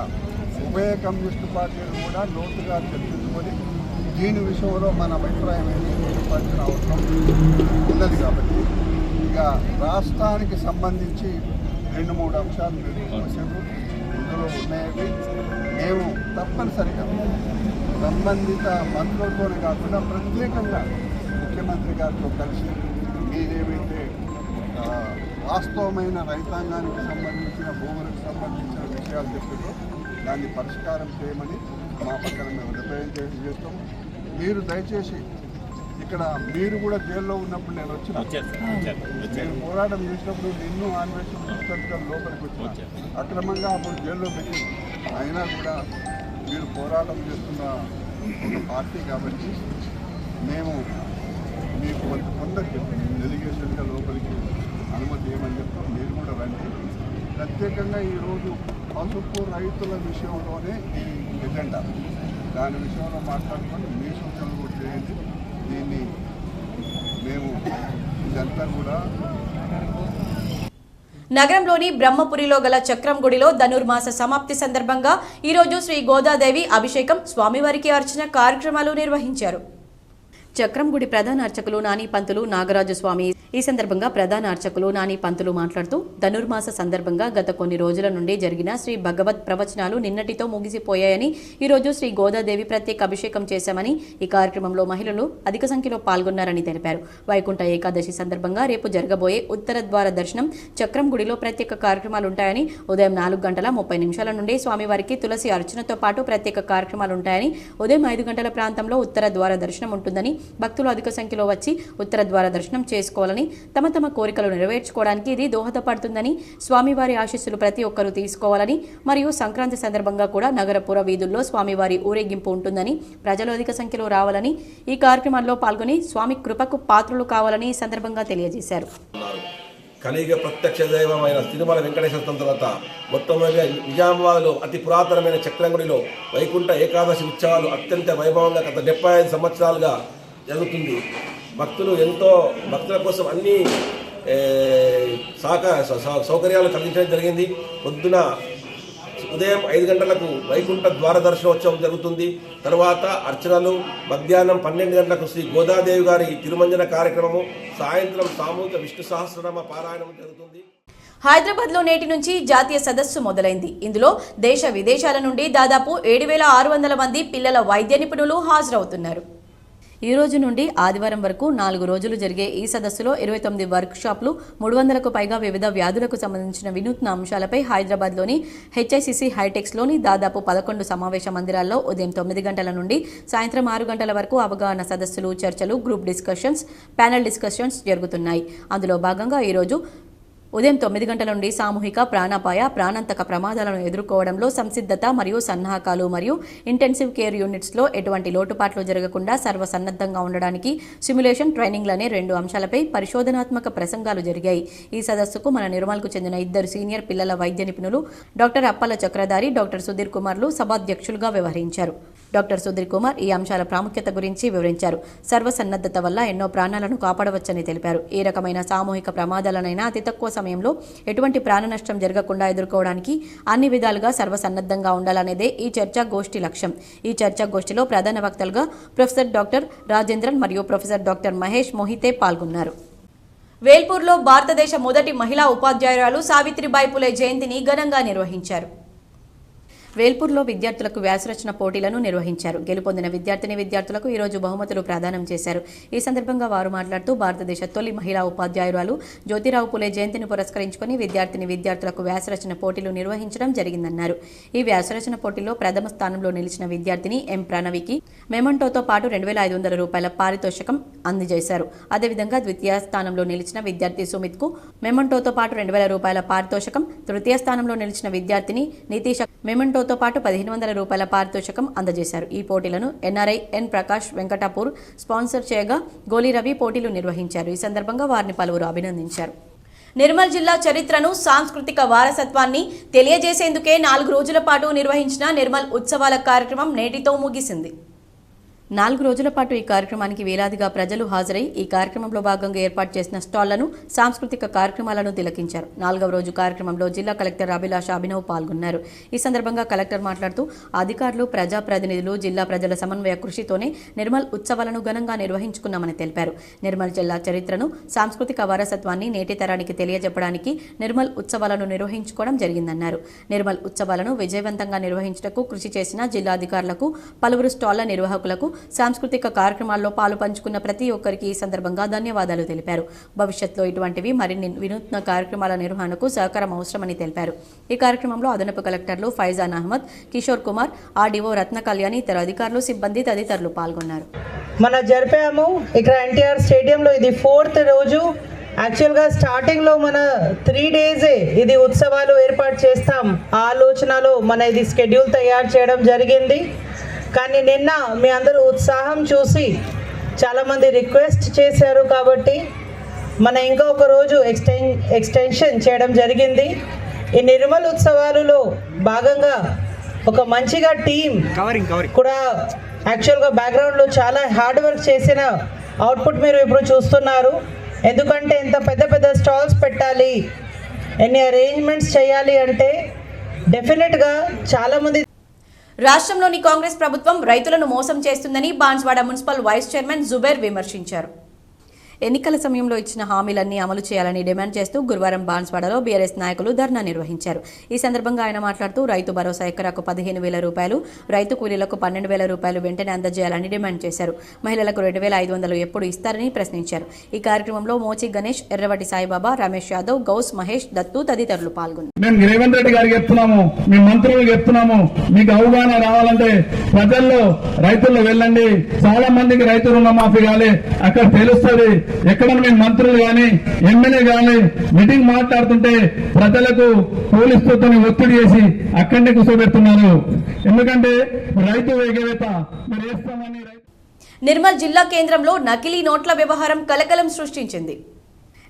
ఉభయ కమ్యూనిస్టు పార్టీలు కూడా లోతుగా చర్చించుకొని దీని విషయంలో మన అభిప్రాయం ఏంటి చెప్పాల్సిన అవసరం ఉన్నది. కాబట్టి ఇక రాష్ట్రానికి సంబంధించి 2-3 అంశాలు సమస్యలు ఇందులో ఉన్నాయని మేము తప్పనిసరిగా సంబంధిత మంత్రులతోనే కాకుండా ప్రత్యేకంగా ముఖ్యమంత్రి గారితో కలిసి మీరేమైతే వాస్తవమైన రైతాంగానికి సంబంధించిన భూములకు సంబంధించిన విషయాలు చెప్పారో దాన్ని పరిష్కారం చేయమని మా పక్కన మేము రిప్రజెంటేషన్ చేస్తాము. మీరు దయచేసి ఇక్కడ మీరు కూడా జైల్లో ఉన్నప్పుడు నేను నేను పోరాటం చేసినప్పుడు నిన్ను అన్వేషణ లోపలికి వచ్చిన అక్రమంగా అప్పుడు జైల్లో పెట్టి అయినా కూడా మీరు పోరాటం చేస్తున్న పార్టీ కాబట్టి మేము మీకు కొందరికి డెలిగేషన్గా లోపలికి అనుమతి ఏమని చెప్తాం. మీరు కూడా రండి. ప్రత్యేకంగా ఈరోజు పసుపు రైతుల విషయంలోనే ఈ ఎజెండా, దాని విషయంలో మాట్లాడుకొని మీ సూచనలు కూడా చేయండి. దీన్ని మేము ఇదంతా కూడా
నగరంలోని బ్రహ్మపురిలో గల చక్రం గుడిలో ధనుర్మాస సమాప్తి సందర్భంగా ఈరోజు శ్రీ గోదాదేవి అభిషేకం, స్వామివారికి అర్చన కార్యక్రమాలు నిర్వహించారు. చక్రంగుడి ప్రధాన అర్చకులు నాని పంతులు నాగరాజు స్వామి. ఈ సందర్భంగా ప్రధాన అర్చకులు నాని పంతులు మాట్లాడుతూ ధనుర్మాస సందర్భంగా గత కొన్ని రోజుల నుండి జరిగిన శ్రీ భగవత్ ప్రవచనాలు నిన్నటితో ముగిసిపోయాయని, ఈరోజు శ్రీ గోదాదేవి ప్రత్యేక అభిషేకం చేశామని, ఈ కార్యక్రమంలో మహిళలు అధిక సంఖ్యలో పాల్గొన్నారని తెలిపారు. వైకుంఠ ఏకాదశి సందర్భంగా రేపు జరగబోయే ఉత్తర ద్వార దర్శనం, చక్రం గుడిలో ప్రత్యేక కార్యక్రమాలుంటాయని, ఉదయం 4:30 నుండి స్వామివారికి తులసి అర్చనతో పాటు ప్రత్యేక కార్యక్రమాలుంటాయని, ఉదయం 5 గంటల ప్రాంతంలో ఉత్తర ద్వార దర్శనం ఉంటుందని, భక్తులు అధిక సంఖ్యలో వచ్చి ఉత్తర ద్వార దర్శనం చేసుకోవాలని, తమ తమ కోరికలు నెరవేర్చుకోవడానికి ఇది దోహదపడుతుందని, స్వామివారి ఆశీస్సులు ప్రతి ఒక్కరూ తీసుకోవాలని, మరియు సంక్రాంతి సందర్భంగా కూడా నగరపుర వీధుల్లో స్వామివారి ఊరేగింపు ఉంటుందని, ప్రజలు అధిక సంఖ్యలో రావాలని, ఈ కార్యక్రమాల్లో పాల్గొని స్వామి కృపకు పాత్రులు కావాలని ఈ సందర్భంగా తెలియజేశారు.
కలియుగ ప్రత్యక్ష దైవమైన తిరుమల వెంకటేశ్వర తర్వాత మొత్తం నిజామాబాద్లో అతి పురాతనమైన చక్రంగుడిలో వైకుంఠ ఏకాదశి ఉత్సవాలు అత్యంత వైభవంగా గత 75 సంవత్సరాలుగా జరుగుతుంది. భక్తుల కోసం అన్ని సౌకర్యాలు కలిగించడం జరిగింది. పొద్దున ఉదయం 5 గంటలకు వైకుంఠ ద్వార దర్శనోత్సవం జరుగుతుంది. తర్వాత అర్చనలు, మధ్యాహ్నం 12 గంటలకు శ్రీ గోదాదేవి గారి తిరుమంజన కార్యక్రమము, సాయంత్రం సామూహిక విష్ణు సహస్రనామ పారాయణం జరుగుతుంది.
హైదరాబాద్లో నేటి నుంచి జాతీయ సదస్సు మొదలైంది. ఇందులో దేశ విదేశాల నుండి దాదాపు 7,600 మంది పిల్లల వైద్య నిపుణులు హాజరవుతున్నారు. ఈ రోజు నుండి ఆదివారం వరకు 4 రోజులు జరిగే ఈ సదస్సులో 29 వర్క్షాప్లు, 300కు పైగా వివిధ వ్యాధులకు సంబంధించిన వినూత్న అంశాలపై హైదరాబాద్లోని HICC హైటెక్స్లోని దాదాపు 11 సమావేశ మందిరాల్లో ఉదయం 9 గంటల నుండి సాయంత్రం 6 గంటల వరకు అవగాహన సదస్సులు, చర్చలు, గ్రూప్ డిస్కషన్స్, ప్యానెల్ డిస్కషన్స్ జరుగుతున్నాయి. అందులో భాగంగా ఈరోజు ఉదయం 9 గంటల నుండి సామూహిక ప్రాణాపాయ, ప్రాణాంతక ప్రమాదాలను ఎదుర్కోవడంలో సంసిద్ధత మరియు సన్నాహకాలు మరియు ఇంటెన్సివ్ కేర్ యూనిట్స్లో ఎటువంటి లోటుపాట్లు జరగకుండా సర్వసన్నద్ధంగా ఉండడానికి సిమ్యులేషన్ ట్రైనింగ్లనే 2 అంశాలపై పరిశోధనాత్మక ప్రసంగాలు జరిగాయి. ఈ సదస్సుకు మన నిర్మల్కు చెందిన 2 సీనియర్ పిల్లల వైద్య నిపుణులు డాక్టర్ అప్పల చక్రధారి, డాక్టర్ సుధీర్ కుమార్లు సభాధ్యక్షులుగా వ్యవహరించారు. డాక్టర్ సుధీర్ కుమార్ ఈ అంశాల ప్రాముఖ్యత గురించి వివరించారు. సర్వసన్నద్ధత వల్ల ఎన్నో ప్రాణాలను కాపాడవచ్చని తెలిపారు. ఏ రకమైన సామూహిక ప్రమాదాలనైనా అతి తక్కువ సమయంలో ఎటువంటి ప్రాణ నష్టం జరగకుండా ఎదుర్కోవడానికి అన్ని విధాలుగా సర్వసన్నద్ధంగా ఉండాలనేదే ఈ చర్చా గోష్ఠి లక్ష్యం. ఈ చర్చా గోష్ఠిలో ప్రధాన వక్తలుగా ప్రొఫెసర్ డాక్టర్ రాజేంద్రన్ మరియు ప్రొఫెసర్ డాక్టర్ మహేష్ మోహితే పాల్గొన్నారు. వేల్పూర్లో భారతదేశ మొదటి మహిళా ఉపాధ్యాయురాలు సావిత్రిబాయి పులే జయంతిని ఘనంగా నిర్వహించారు. వేల్పూర్లో విద్యార్థులకు వ్యాసరచన పోటీలను నిర్వహించారు. గెలుపొందిన విద్యార్థులకు ఈరోజు బహుమతులు ప్రదానం చేశారు. ఈ సందర్భంగా వారు మాట్లాడుతూ భారతదేశ తొలి మహిళా ఉపాధ్యాయురాలు జ్యోతిరావు పులే జయంతిని పురస్కరించుకుని విద్యార్థులకు వ్యాసరచన పోటీలు నిర్వహించడం జరిగిందన్నారు. ఈ వ్యాసరచన పోటీలో ప్రథమ స్థానంలో నిలిచిన విద్యార్థిని ఎం ప్రణవికి మెమంటోతో పాటు 2,500 రూపాయల పారితోషికం అందజేశారు. అదేవిధంగా ద్వితీయ స్థానంలో నిలిచిన విద్యార్థి సుమిత్ కు మెమంటోతో పాటు 2,000 రూపాయల పారితోషికం, తృతీయ స్థానంలో నిలిచిన విద్యార్థిని నితీష మెమంటోతో పాటు 1,500 రూపాయల పారితోషికం అందజేశారు. ఈ పోటీలను NRI ఎన్ ప్రకాష్ వెంకటాపూర్ స్పాన్సర్ చేయగా గోలి రవి పోటీలు నిర్వహించారు. ఈ సందర్భంగా వారిని పలువురు అభినందించారు. నిర్మల్ జిల్లా చరిత్రను, సాంస్కృతిక వారసత్వాన్ని తెలియజేసేందుకే 4 రోజుల పాటు నిర్వహించిన నిర్మల్ ఉత్సవాల కార్యక్రమం నేటితో ముగిసింది. 4 రోజుల పాటు ఈ కార్యక్రమానికి వేలాదిగా ప్రజలు హాజరై ఈ కార్యక్రమంలో భాగంగా ఏర్పాటు చేసిన స్టాళ్లను, సాంస్కృతిక కార్యక్రమాలను తిలకించారు. 4వ రోజు కార్యక్రమంలో జిల్లా కలెక్టర్ అభిలాష అభినవ్ పాల్గొన్నారు. ఈ సందర్భంగా కలెక్టర్ మాట్లాడుతూ అధికారులు, ప్రజాప్రతినిధులు, జిల్లా ప్రజల సమన్వయ కృషితోనే నిర్మల్ ఉత్సవాలను ఘనంగా నిర్వహించుకున్నామని తెలిపారు. నిర్మల్ జిల్లా చరిత్రను, సాంస్కృతిక వారసత్వాన్ని నేటి తరానికి తెలియజెప్పడానికి నిర్మల్ ఉత్సవాలను నిర్వహించుకోవడం జరిగిందన్నారు. నిర్మల్ ఉత్సవాలను విజయవంతంగా నిర్వహించుటకు కృషి చేసిన జిల్లాధికారులకు, పలువురు స్టాళ్ల నిర్వాహకులకు, సాంస్కృతిక కార్యక్రమాల్లో పాలు పంచుకున్న ప్రతి ఒక్కరికి ఈ సందర్భంగా ధన్యవాదాలు తెలిపారు. భవిష్యత్తులో ఇటువంటివి మరిన్ని వినూత్న కార్యక్రమాల నిర్వహణకు సహకారం అవసరమని తెలిపారు. ఈ కార్యక్రమంలో అదనపు కలెక్టర్లు ఫైజాన్ అహ్మద్, కిషోర్ కుమార్, ఆర్డీఓ రత్న కళ్యాణి, ఇతర అధికారులు, సిబ్బంది తదితరులు పాల్గొన్నారు.
మనం జరిపాము ఇక్కడ ఎన్టీఆర్ స్టేడియంలో. ఇది 4th రోజు. యాక్చువల్గా స్టార్టింగ్లో మన 3 డేసే ఇది ఉత్సవాలు ఏర్పాటు చేస్తాం ఆలోచనలో మన ఇది షెడ్యూల్ తయారు చేయడం జరిగింది. కానీ నిన్న మీ అందరూ ఉత్సాహం చూసి చాలామంది రిక్వెస్ట్ చేశారు కాబట్టి మన ఇంకా ఒక రోజు ఎక్స్టెన్షన్ చేయడం జరిగింది. ఈ నిర్మల్ ఉత్సవాలలో భాగంగా ఒక మంచిగా టీం కూడా యాక్చువల్గా బ్యాక్గ్రౌండ్లో చాలా హార్డ్ వర్క్ చేసిన అవుట్పుట్ మీరు ఇప్పుడు చూస్తున్నారు. ఎందుకంటే ఇంత పెద్ద పెద్ద స్టాల్స్ పెట్టాలి, ఎన్ని అరేంజ్మెంట్స్ చేయాలి అంటే డెఫినెట్గా చాలామంది
రాష్ట్రంలోని కాంగ్రెస్ ప్రభుత్వం రైతులను మోసం చేస్తుందని Banswada municipal vice chairman Zubair విమర్శించారు. ఎన్నికల సమయంలో ఇచ్చిన హామీలన్నీ అమలు చేయాలని డిమాండ్ చేస్తూ గురువారం బాన్స్వాడలో బీఆర్ఎస్ నాయకులు ధర్నా నిర్వహించారు. ఈ సందర్భంగా ఆయన మాట్లాడుతూ రైతు భరోసా ఎకరాకు 15,000 రూపాయలు, రైతు కూలీలకు 12,000 రూపాయలు వెంటనే అందజేయాలని డిమాండ్ చేశారు. మహిళలకు 2,500 ఎప్పుడు ఇస్తారని ప్రశ్నించారు. ఈ కార్యక్రమంలో మోచి గణేష్, ఎర్రవటి సాయిబాబా, రమేష్ యాదవ్, గౌస్ మహేష్, దత్తు తదితరులు పాల్గొన్నారు.
మేము రేవంత్ రెడ్డి గారికి చెప్తున్నాము, మీ మంత్రులకు చెప్తున్నాము, మీకు అవగాహన రావాలంటే ప్రజల్లో రైతుల్లో వెళ్ళండి. చాలా మందికి రైతు రుణమాఫీ కాలే, అక్కడ తెలుస్తుంది. ఎక్కడ మేము మంత్రులు గాని ఎమ్మెల్యే గాని మీటింగ్ మాట్లాడుతుంటే ప్రజలకు పోలీసులతో ఒత్తిడి చేసి అక్కడనే కూర్చోబెడుతున్నారు. ఎందుకంటే రైతు వేగవేత మరి వేస్తామని.
నిర్మల్ జిల్లా కేంద్రంలో నకిలీ నోట్ల వ్యవహారం కలకలం సృష్టించింది.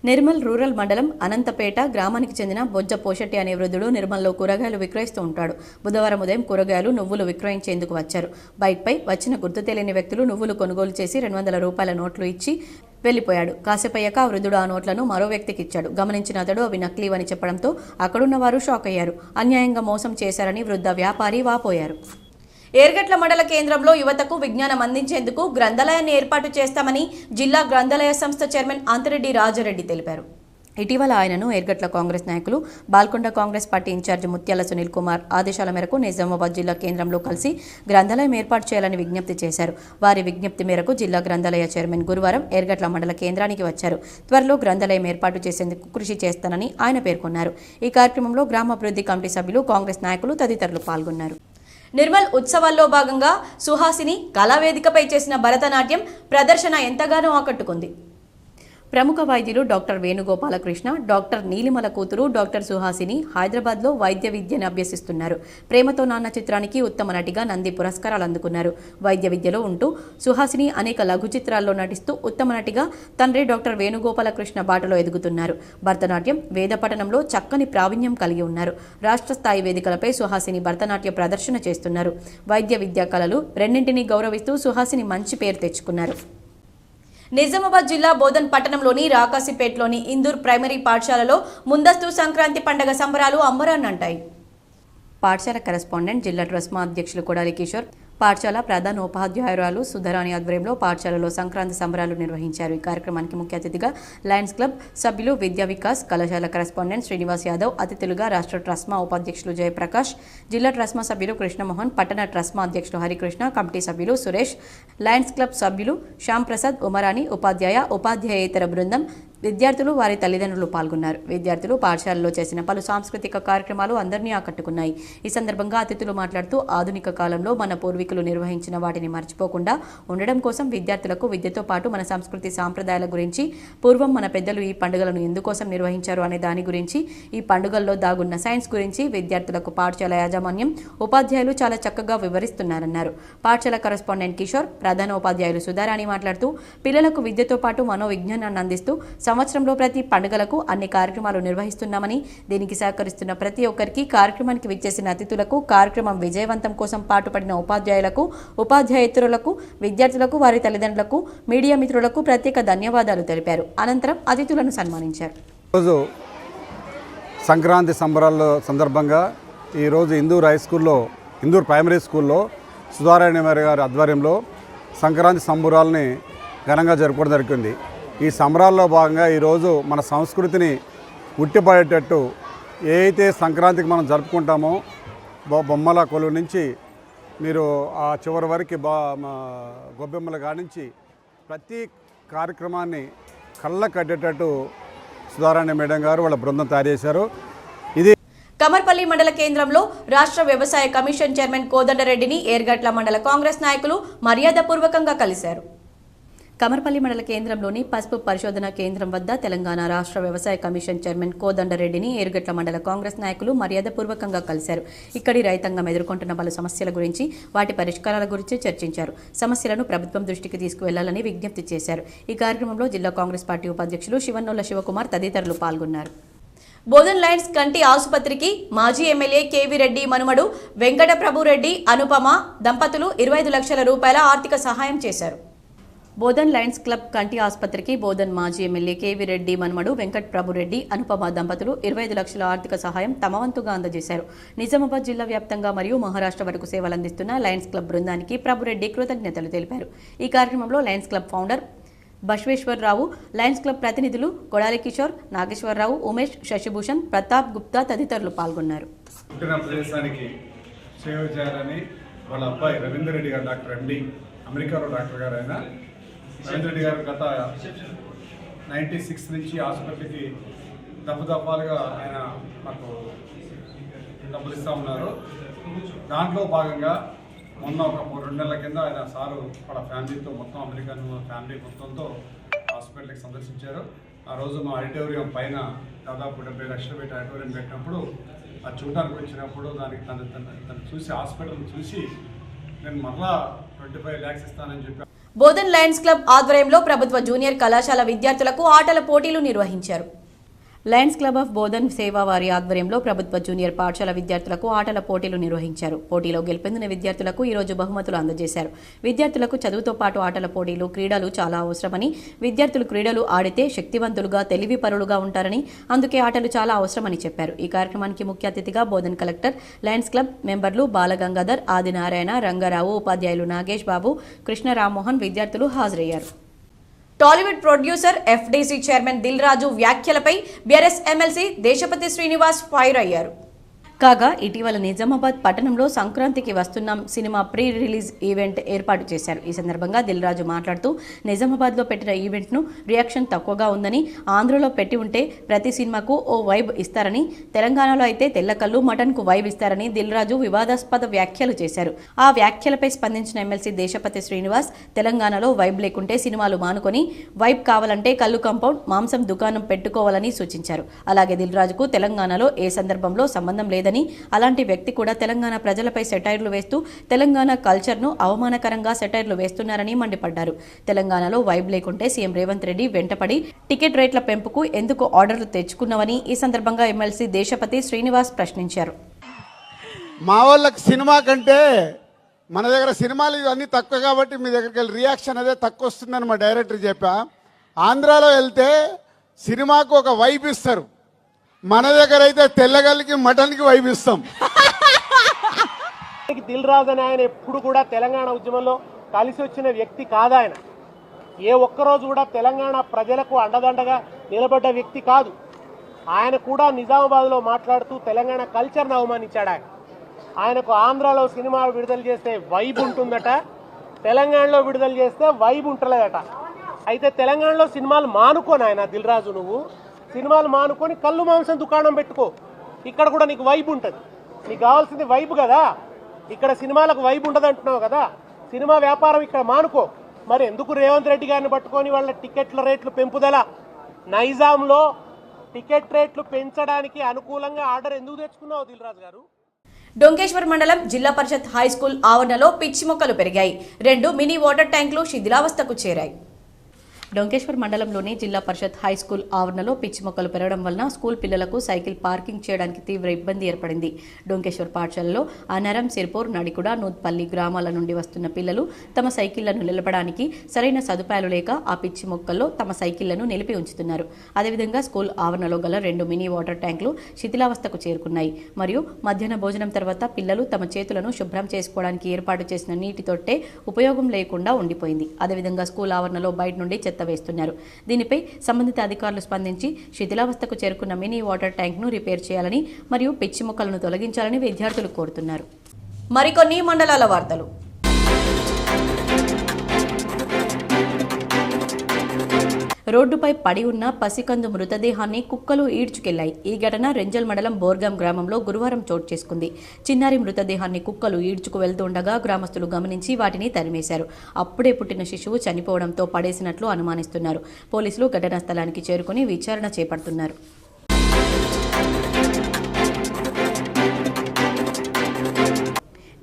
నిర్మల్ రూరల్ మండలం అనంతపేట గ్రామానికి చెందిన బొజ్జ పోషెట్టి అనే వృద్ధుడు నిర్మల్లో కూరగాయలు విక్రయిస్తూ ఉంటాడు. బుధవారం ఉదయం కూరగాయలు, నువ్వులు విక్రయించేందుకు వచ్చారు. బైక్పై వచ్చిన గుర్తు తెలియని వ్యక్తులు నువ్వులు కొనుగోలు చేసి 200 రూపాయల నోట్లు ఇచ్చి వెళ్లిపోయాడు. కాసేపయ్యాక ఆ వృద్ధుడు ఆ నోట్లను మరో వ్యక్తికి ఇచ్చాడు. గమనించిన అతడు అవి నకిలీవని చెప్పడంతో అక్కడున్న వారు షాక్ అయ్యారు. అన్యాయంగా మోసం చేశారని వృద్ధ వ్యాపారి వాపోయారు. ఏర్గట్ల మండల కేంద్రంలో యువతకు విజ్ఞానం అందించేందుకు గ్రంథాలయాన్ని ఏర్పాటు చేస్తామని జిల్లా గ్రంథాలయ సంస్థ చైర్మన్ అంతిరెడ్డి రాజారెడ్డి తెలిపారు. ఇటీవల ఆయనను ఏర్గట్ల కాంగ్రెస్ నాయకులు, బాల్కొండ కాంగ్రెస్ పార్టీ ఇన్ఛార్జి ముత్యాల సునీల్ కుమార్ ఆదేశాల మేరకు నిజామాబాద్ జిల్లా కేంద్రంలో కలిసి గ్రంథాలయం ఏర్పాటు చేయాలని విజ్ఞప్తి చేశారు. వారి విజ్ఞప్తి మేరకు జిల్లా గ్రంథాలయ చైర్మన్ గురువారం ఏర్గట్ల మండల కేంద్రానికి వచ్చారు. త్వరలో గ్రంథాలయం ఏర్పాటు చేసేందుకు కృషి చేస్తానని ఆయన పేర్కొన్నారు. ఈ కార్యక్రమంలో గ్రామాభివృద్ధి కమిటీ సభ్యులు, కాంగ్రెస్ నాయకులు తదితరులు పాల్గొన్నారు. నిర్మల్ ఉత్సవాల్లో భాగంగా సుహాసిని కళావేదికపై చేసిన భరతనాట్యం ప్రదర్శన ఎంతగానో ఆకట్టుకుంది. ప్రముఖ వైద్యులు డాక్టర్ వేణుగోపాలకృష్ణ, డాక్టర్ నీలిమల కూతురు డాక్టర్ సుహాసిని హైదరాబాద్లో వైద్య విద్యను అభ్యసిస్తున్నారు. ప్రేమతో నాన్న చిత్రానికి ఉత్తమ నటిగా నంది పురస్కారాలు అందుకున్నారు. వైద్య విద్యలో ఉంటూ సుహాసిని అనేక లఘు చిత్రాల్లో నటిస్తూ ఉత్తమ నటిగా తండ్రి డాక్టర్ వేణుగోపాలకృష్ణ బాటలో ఎదుగుతున్నారు. భరతనాట్యం, వేద పఠనంలో చక్కని ప్రావీణ్యం కలిగి ఉన్నారు. రాష్ట్ర స్థాయి వేదికలపై సుహాసిని భరతనాట్య ప్రదర్శన చేస్తున్నారు. వైద్య విద్యా కళలు రెండింటినీ గౌరవిస్తూ సుహాసిని మంచి పేరు తెచ్చుకున్నారు. నిజామాబాద్ జిల్లా బోధన్ పట్టణంలోని రాకాసిపేట్లోని ఇందూర్ ప్రైమరీ పాఠశాలలో ముందస్తు సంక్రాంతి పండుగ సంబరాలు అంబరాన్నంటాయి. పాఠశాల కరెస్పాండెంట్, జిల్లా ట్రస్మా అధ్యక్షులు కొడాలి కిషోర్, పాఠశాల ప్రధానోపాధ్యాయురాలు సుధరాణి ఆధ్వర్యంలో పాఠశాలలో సంక్రాంతి సంబరాలు నిర్వహించారు. ఈ కార్యక్రమానికి ముఖ్య అతిథిగా లయన్స్ క్లబ్ సభ్యులు విద్యా వికాస్, కళాశాల కరెస్పాండెంట్ శ్రీనివాస్ యాదవ్, అతిథులుగా రాష్ట్ర ట్రస్మా ఉపాధ్యక్షులు జయప్రకాష్, జిల్లా ట్రస్మా సభ్యులు కృష్ణమోహన్, పట్టణ ట్రస్మా అధ్యక్షులు హరికృష్ణ, కమిటీ సభ్యులు సురేష్, లయన్స్ క్లబ్ సభ్యులు శ్యామ్ ప్రసాద్, ఉమరాణి, ఉపాధ్యాయేతర బృందం, విద్యార్థులు, వారి తల్లిదండ్రులు పాల్గొన్నారు. విద్యార్థులు పాఠశాలలో చేసిన పలు సాంస్కృతిక కార్యక్రమాలు అందరినీ ఆకట్టుకున్నాయి. ఈ సందర్భంగా అతిథులు మాట్లాడుతూ ఆధునిక కాలంలో మన పూర్వీకులు నిర్వహించిన వాటిని మర్చిపోకుండా ఉండడం కోసం విద్యార్థులకు విద్యతో పాటు మన సంస్కృతి సాంప్రదాయాల గురించి, పూర్వం మన పెద్దలు ఈ పండుగలను ఎందుకోసం నిర్వహించారు అనే దాని గురించి, ఈ పండుగల్లో దాగున్న సైన్స్ గురించి విద్యార్థులకు పాఠశాల యాజమాన్యం, ఉపాధ్యాయులు చాలా చక్కగా వివరిస్తున్నారన్నారు. పాఠశాల కరెస్పాండెంట్ కిషోర్, ప్రధాన ఉపాధ్యాయులు సుధారాణి మాట్లాడుతూ పిల్లలకు విద్యతో పాటు మనోవిజ్ఞానాన్ని అందిస్తూ సంవత్సరంలో ప్రతి పండుగలకు అన్ని కార్యక్రమాలు నిర్వహిస్తున్నామని, దీనికి సహకరిస్తున్న ప్రతి ఒక్కరికి, కార్యక్రమానికి విచ్చేసిన అతిథులకు, కార్యక్రమం విజయవంతం కోసం పాటుపడిన ఉపాధ్యాయులకు, ఉపాధ్యాయేతరులకు, విద్యార్థులకు, వారి తల్లిదండ్రులకు, మీడియా మిత్రులకు ప్రత్యేక ధన్యవాదాలు తెలిపారు. అనంతరం అతిథులను సన్మానించారు.
ఈరోజు సంక్రాంతి సంబరాల సందర్భంగా ఈరోజు ఇందూర్ ప్రైమరీ స్కూల్లో సుధారాణి గారి ఆధ్వర్యంలో సంక్రాంతి సంబరాలని ఘనంగా జరుపుకోవడం జరిగింది. ఈ సంబరాల్లో భాగంగా ఈరోజు మన సంస్కృతిని ఉట్టిపడేటట్టు ఏ అయితే సంక్రాంతికి మనం జరుపుకుంటామో బొమ్మల కొలువు నుంచి మీరు ఆ చివరి వరకు గొబ్బెమ్మల కానించి ప్రతి కార్యక్రమాన్ని కళ్ళ కట్టేటట్టు సుధారాణి మేడం గారు వాళ్ళ బృందం తయారు చేశారు. ఇది
కమర్పల్లి మండల కేంద్రంలో రాష్ట్ర వ్యవసాయ కమిషన్ చైర్మన్ కోదండరెడ్డిని ఏర్గట్ల మండల కాంగ్రెస్ నాయకులు మర్యాదపూర్వకంగా కలిశారు. కమర్పల్లి మండల కేంద్రంలోని పసుపు పరిశోధన కేంద్రం వద్ద తెలంగాణ రాష్ట్ర వ్యవసాయ కమిషన్ చైర్మన్ కోదండరెడ్డిని ఏర్గట్ల మండల కాంగ్రెస్ నాయకులు మర్యాదపూర్వకంగా కలిశారు. ఇక్కడి రైతాంగం ఎదుర్కొంటున్న పలు సమస్యల గురించి, వాటి పరిష్కారాల గురించి చర్చించారు. సమస్యలను ప్రభుత్వం దృష్టికి తీసుకువెళ్లాలని విజ్ఞప్తి చేశారు. ఈ కార్యక్రమంలో జిల్లా కాంగ్రెస్ పార్టీ ఉపాధ్యక్షులు శివన్నోళ్ల శివకుమార్ తదితరులు పాల్గొన్నారు. బోధన్ లయన్స్ కంటి ఆసుపత్రికి మాజీ ఎమ్మెల్యే కేవీ రెడ్డి మనుమడు వెంకట ప్రభురెడ్డి అనుపమ దంపతులు 25 లక్షల రూపాయల ఆర్థిక సహాయం చేశారు. బోధన్ లయన్స్ క్లబ్ కంటి ఆసుపత్రికి బోధన్ మాజీ ఎమ్మెల్యే కేవీ రెడ్డి మన్మడు వెంకట్ ప్రభురెడ్డి అనుపమ దంపతులు 25 లక్షల ఆర్థిక సహాయం తమ వంతుగా అందజేశారు. నిజామాబాద్ జిల్లా వ్యాప్తంగా మరియు మహారాష్ట్ర వరకు సేవలందిస్తున్న లయన్స్ క్లబ్ బృందానికి ప్రభురెడ్డి కృతజ్ఞతలు తెలిపారు. ఈ కార్యక్రమంలో Lions club founder Basweswararao, Lions club ప్రతినిధులు కొడాలి కిషోర్, నాగేశ్వరరావు, ఉమేష్, శశిభూషణ్, ప్రతాప్ గుప్తా తదితరులు పాల్గొన్నారు.
సేవ చేయాలని వాళ్ళ అబ్బాయి రవీందర్ రెడ్డి గారు, డాక్టర్ ఎండి, అమెరికాలో డాక్టర్ గారు అయినా రవీంద్ర రెడ్డి గారు గత 96 నుంచి హాస్పిటల్కి దఫాలుగా ఆయన మాకు డబ్బులు ఇస్తూ ఉన్నారు. దాంట్లో భాగంగా మొన్న ఒక 2 నెలల కింద ఆయన సారు వాళ్ళ ఫ్యామిలీతో మొత్తం అమెరికన్ ఫ్యామిలీ మొత్తంతో హాస్పిటల్కి సందర్శించారు. ఆ రోజు మా ఆడిటోరియం పైన దాదాపు 70 లక్షలు పెట్టి ఆడిటోరియం పెట్టినప్పుడు అది చూడడానికి వచ్చినప్పుడు దానికి తను చూసి హాస్పిటల్ చూసి నేను మరలా 25 lakhs ఇస్తానని చెప్పి
బోధన్ లయన్స్ క్లబ్ ఆధ్వర్యంలో ప్రభుత్వ జూనియర్ కళాశాల విద్యార్థులకు ఆటల పోటీలు నిర్వహించారు. లయన్స్ క్లబ్ ఆఫ్ బోధన్ సేవా వారి ఆధ్వర్యంలో ప్రభుత్వ జూనియర్ పాఠశాల విద్యార్థులకు ఆటల పోటీలు నిర్వహించారు. పోటీలో గెలుపొందిన విద్యార్థులకు ఈరోజు బహుమతులు అందజేశారు. విద్యార్థులకు చదువుతో పాటు ఆటల పోటీలు, క్రీడలు చాలా అవసరమని, విద్యార్థులు క్రీడలు ఆడితే శక్తివంతులుగా, తెలివిపరులుగా ఉంటారని, అందుకే ఆటలు చాలా అవసరమని చెప్పారు. ఈ కార్యక్రమానికి ముఖ్య అతిథిగా బోధన్ కలెక్టర్, లయన్స్ క్లబ్ మెంబర్లు బాలగంగాధర్, ఆదినారాయణ, రంగారావు, ఉపాధ్యాయులు నాగేష్ బాబు, కృష్ణ రామ్మోహన్ విద్యార్థులు హాజరయ్యారు. Tollywood producer FDC chairman Dil Raju వ్యాఖ్యలపై BRS MLC Deshapati Srinivas fire అయ్యారు. కాగా ఇటీవల నిజామాబాద్ పట్టణంలో సంక్రాంతికి వస్తున్నాం సినిమా ప్రీ రిలీజ్ ఈవెంట్ ఏర్పాటు చేశారు. ఈ సందర్భంగా దిల్ రాజు మాట్లాడుతూ నిజామాబాద్లో పెట్టిన ఈవెంట్ను రియాక్షన్ తక్కువగా ఉందని, ఆంధ్రలో పెట్టి ఉంటే ప్రతి సినిమాకు ఓ వైబ్ ఇస్తారని, తెలంగాణలో అయితే తెల్లకల్లు మటన్కు వైబ్ ఇస్తారని దిల్ రాజు వివాదాస్పద వ్యాఖ్యలు చేశారు. ఆ వ్యాఖ్యలపై స్పందించిన ఎమ్మెల్సీ దేశపతి శ్రీనివాస్ తెలంగాణలో వైబ్ లేకుంటే సినిమాలు మానుకొని వైబ్ కావాలంటే కల్లు కాంపౌండ్, మాంసం దుకాణం పెట్టుకోవాలని సూచించారు. అలాగే దిల్ రాజుకు తెలంగాణలో ఏ సందర్భంలో సంబంధం లేదని, అలాంటి వ్యక్తి కూడా తెలంగాణ ప్రజలపై సెటైర్లు వేస్తూ తెలంగాణ కల్చర్ను అవమానకరంగా సెటైర్లు వేస్తున్నారని మండిపడ్డారు. తెలంగాణలో వైబ్ లేకుంటే సీఎం రేవంత్ రెడ్డి వెంటపడి టికెట్ రేట్ల పెంపుకు ఎందుకు ఆర్డర్లు తెచ్చుకున్నావని ఈ సందర్భంగా ఎమ్మెల్సీ దేశపతి శ్రీనివాస్ ప్రశ్నించారు.
మా వాళ్ళకి సినిమా కంటే మన దగ్గర సినిమాలు ఇవన్నీ తక్కువ కాబట్టి మీ దగ్గరికి వెళ్ళి రియాక్షన్ అదే తక్కువ వస్తుందని మా డైరెక్టర్ చెప్పా. ఆంధ్రాలో వెళ్తే సినిమాకు ఒక వైబ్ ఇస్తారు, మన దగ్గర అయితే తెల్లగల్లికి మటన్కి వైబ్ ఇస్తాం.
దిల్ రాజు అని ఆయన ఎప్పుడు కూడా తెలంగాణ ఉద్యమంలో కలిసి వచ్చిన వ్యక్తి కాదు. ఆయన ఏ ఒక్కరోజు కూడా తెలంగాణ ప్రజలకు అండదండగా నిలబడ్డ వ్యక్తి కాదు. ఆయన కూడా నిజామాబాద్లో మాట్లాడుతూ తెలంగాణ కల్చర్ను అవమానించాడు. ఆయనకు ఆంధ్రాలో సినిమా విడుదల చేస్తే వైబ్ ఉంటుందట, తెలంగాణలో విడుదల చేస్తే వైబ్ ఉంటలేదట. అయితే తెలంగాణలో సినిమాలు మానుకోని ఆయన దిల్ రాజు, నువ్వు సినిమాలు మానుకొని కళ్ళు మాంసం దుకాణం పెట్టుకో, ఇక్కడ కూడా నీకు వైబ్ ఉంటుంది. నీకు కావాల్సింది వైబ్ కదా, ఇక్కడ సినిమాలకు వైబ్ ఉండదు అంటున్నావు కదా. సినిమా వ్యాపారం ఇక్కడ మానుకో. మరి ఎందుకు రేవంత్ రెడ్డి గారిని పట్టుకొని వాళ్ళ టికెట్ల రేట్లు పెంపుదల, నైజాంలో టికెట్ రేట్లు పెంచడానికి అనుకూలంగా ఆర్డర్ ఎందుకు తెచ్చుకున్నావు దిల్ రాజు గారు?
డొంకేశ్వర్ మండలం జిల్లా పరిషత్ హైస్కూల్ ఆవరణలో పిచ్చి మొక్కలు పెరిగాయి. 2 మినీ వాటర్ ట్యాంకులు శిథిలావస్థకు చేరాయి. డొంకేశ్వర్ మండలంలోని జిల్లా పరిషత్ హైస్కూల్ ఆవరణలో పిచ్చి మొక్కలు పెరగడం వలన స్కూల్ పిల్లలకు సైకిల్ పార్కింగ్ చేయడానికి తీవ్ర ఇబ్బంది ఏర్పడింది. డొంకేశ్వర్ పాఠశాలలో అనారం, సిర్పూర్, నడికుడ, నూత్పల్లి గ్రామాల నుండి వస్తున్న పిల్లలు తమ సైకిళ్లను నిలపడానికి సరైన సదుపాయాలు లేక ఆ పిచ్చి మొక్కల్లో తమ సైకిళ్లను నిలిపి ఉంచుతున్నారు. అదేవిధంగా స్కూల్ ఆవరణలో గల 2 మినీ వాటర్ ట్యాంకులు శిథిలావస్థకు చేరుకున్నాయి. మరియు మధ్యాహ్న భోజనం తర్వాత పిల్లలు తమ చేతులను శుభ్రం చేసుకోవడానికి ఏర్పాటు చేసిన నీటి తొట్టే ఉపయోగం లేకుండా ఉండిపోయింది. అదేవిధంగా స్కూల్ ఆవరణలో బయట నుండి వేస్తున్నారు. దీనిపై సంబంధిత అధికారులు స్పందించి శిథిలావస్థకు చేరుకున్న మినీ వాటర్ ట్యాంక్ ను రిపేర్ చేయాలని మరియు పిచ్చి మొక్కలను తొలగించాలని విద్యార్థులు కోరుతున్నారు. మరికొన్ని మండలాల వార్తలు. రోడ్డుపై పడి ఉన్న పసికందు మృతదేహాన్ని కుక్కలు ఈడ్చుకెళ్లాయి. ఈ ఘటన రెంజల్ మండలం బోర్గాం గ్రామంలో గురువారం చోటు చేసుకుంది. చిన్నారి మృతదేహాన్ని కుక్కలు ఈడ్చుకు వెళ్తుండగా గ్రామస్తులు గమనించి వాటిని తరిమేశారు. అప్పుడే పుట్టిన శిశువు చనిపోవడంతో పడేసినట్లు అనుమానిస్తున్నారు. పోలీసులు ఘటనా స్థలానికి చేరుకుని విచారణ చేపడుతున్నారు.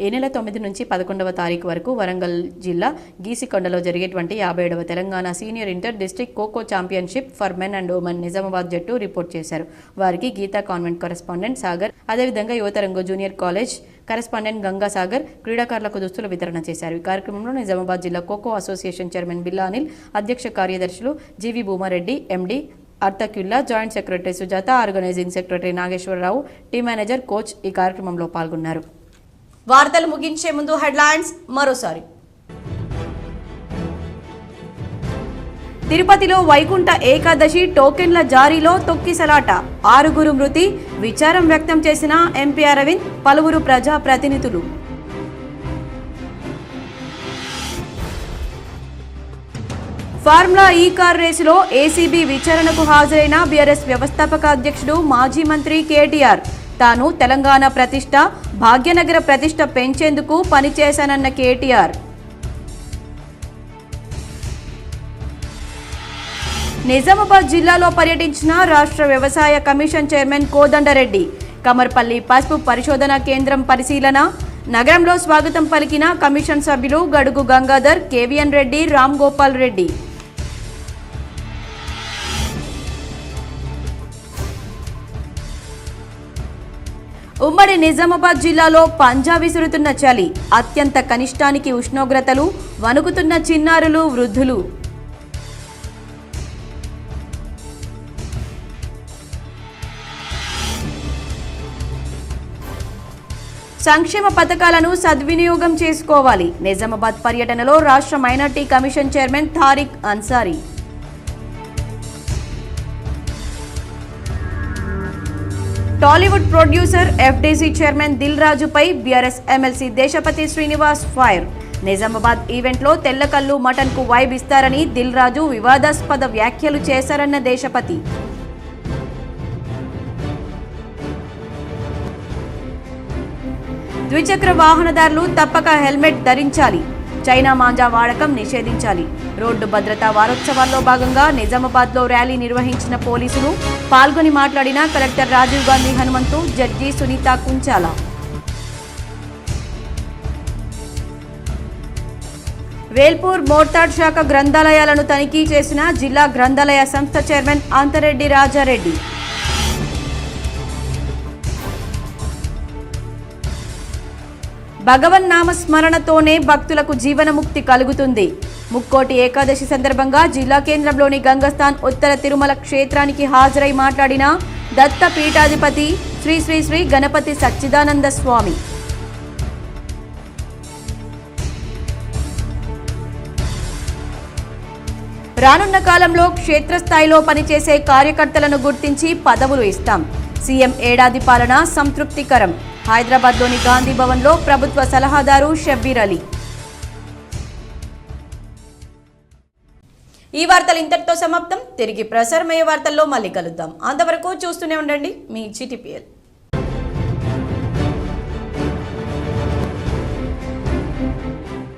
ఈ నెల 9 నుంచి 11వ తారీఖు వరకు వరంగల్ జిల్లా గీసికొండలో జరిగేటువంటి 57వ Telangana senior inter district kho-kho championship for men and women Nizamabad జట్టు రిపోర్ట్ చేశారు. వారికి గీతా కాన్వెంట్ కరెస్పాండెంట్ సాగర్, అదేవిధంగా యువతరంగు జూనియర్ కాలేజ్ కరెస్పాండెంట్ గంగాసాగర్ క్రీడాకారులకు దుస్తుల వితరణ చేశారు. ఈ కార్యక్రమంలో నిజామాబాద్ జిల్లా ఖోఖో అసోసియేషన్ చైర్మన్ బిల్లా అనిల్, అధ్యక్ష కార్యదర్శులు GV Bhumareddy, MD Arthakyulla, joint secretary Sujatha, organising secretary Nageswararao, team manager, coach ఈ కార్యక్రమంలో పాల్గొన్నారు. వార్తలు ముగించే ముందు హెడ్లైన్స్ మరోసారి. తిరుపతిలో వైకుంఠ ఏకాదశి టోకెన్ల జారీలో తొక్కిసలాట, 6 మృతి, విచారం వ్యక్తం చేసిన ఎంపీ అరవింద్, పలువురు ప్రజాప్రతినిధులు. ఫార్ములా ఈ కార్ రేసులో ఏసీబీ విచారణకు హాజరైన బీఆర్ఎస్ వ్యవస్థాపక అధ్యక్షుడు మాజీ మంత్రి కేటీఆర్. తాను తెలంగాణ ప్రతిష్ట, భాగ్యనగర ప్రతిష్ట పెంచేందుకు పనిచేశానన్న కేటీఆర్. నిజామాబాద్ జిల్లాలో పర్యటించిన రాష్ట్ర వ్యవసాయ కమిషన్ చైర్మన్ కోదండరెడ్డి. కమర్పల్లి పసుపు పరిశోధన కేంద్రం పరిశీలన. నగరంలో స్వాగతం పలికిన కమిషన్ సభ్యులు గడుగు గంగాధర్, కేవీఎన్ రెడ్డి, రామ్ గోపాల్ రెడ్డి. ఉమ్మడి నిజామాబాద్ జిల్లాలో పంజా విసురుతున్న చలి, అత్యంత కనిష్టానికి ఉష్ణోగ్రతలు, వణుకుతున్న చిన్నారులు, వృద్ధులు. సంక్షేమ పథకాలను సద్వినియోగం చేసుకోవాలి. నిజామాబాద్ పర్యటనలో రాష్ట్ర minority commission chairman Tariq Ansari. Tollywood producer FDC chairman Dil రాజుపై BRS MLC Deshapati Srinivas fire. Nizamabad ఈవెంట్లో తెల్లకల్లు మటన్కు వైబ్ ఇస్తారని దిల్ రాజు వివాదాస్పద వ్యాఖ్యలు చేశారన్న దేశపతి. ద్విచక్ర వాహనదారులు తప్పక హెల్మెట్ ధరించాలి. చైనా మాంజా వాడకం నిషేధించాలి. రోడ్డు భద్రతా వారోత్సవాల్లో భాగంగా నిజామాబాద్లో ర్యాలీ నిర్వహించిన పోలీసులు. పాల్గొని మాట్లాడిన కలెక్టర్ రాజీవ్ గాంధీ హనుమంతు, జడ్జి సునీత కుంచాల. వేల్పూర్ మోర్తాడ్ శాఖ గ్రంథాలయాలను తనిఖీ చేసిన జిల్లా గ్రంథాలయ సంస్థ చైర్మన్ అంతరెడ్డి రాజారెడ్డి. భగవన్ నామస్మరణతోనే భక్తులకు జీవనముక్తి కలుగుతుంది. ముక్కోటి ఏకాదశి సందర్భంగా జిల్లా కేంద్రంలోని గంగస్థాన్ ఉత్తర తిరుమల క్షేత్రానికి హాజరై మాట్లాడిన దత్త పీఠాధిపతి శ్రీ శ్రీ శ్రీ గణపతి సచ్చిదానంద స్వామి. రానున్న కాలంలో క్షేత్రస్థాయిలో పనిచేసే కార్యకర్తలను గుర్తించి పదవులు ఇస్తాం. సీఎం ఏడాది పాలన సంతృప్తికరం. హైదరాబాద్లోని గాంధీ భవన్లో ప్రభుత్వ సలహాదారు షబ్బీర్ అలీ. ఈ వార్తలు ఇంతటితో సమాప్తం. తిరిగి ప్రసారమయ్యే వార్తల్లో మళ్ళీ కలుద్దాం. అంతవరకు చూస్తూనే ఉండండి మీ GTPL.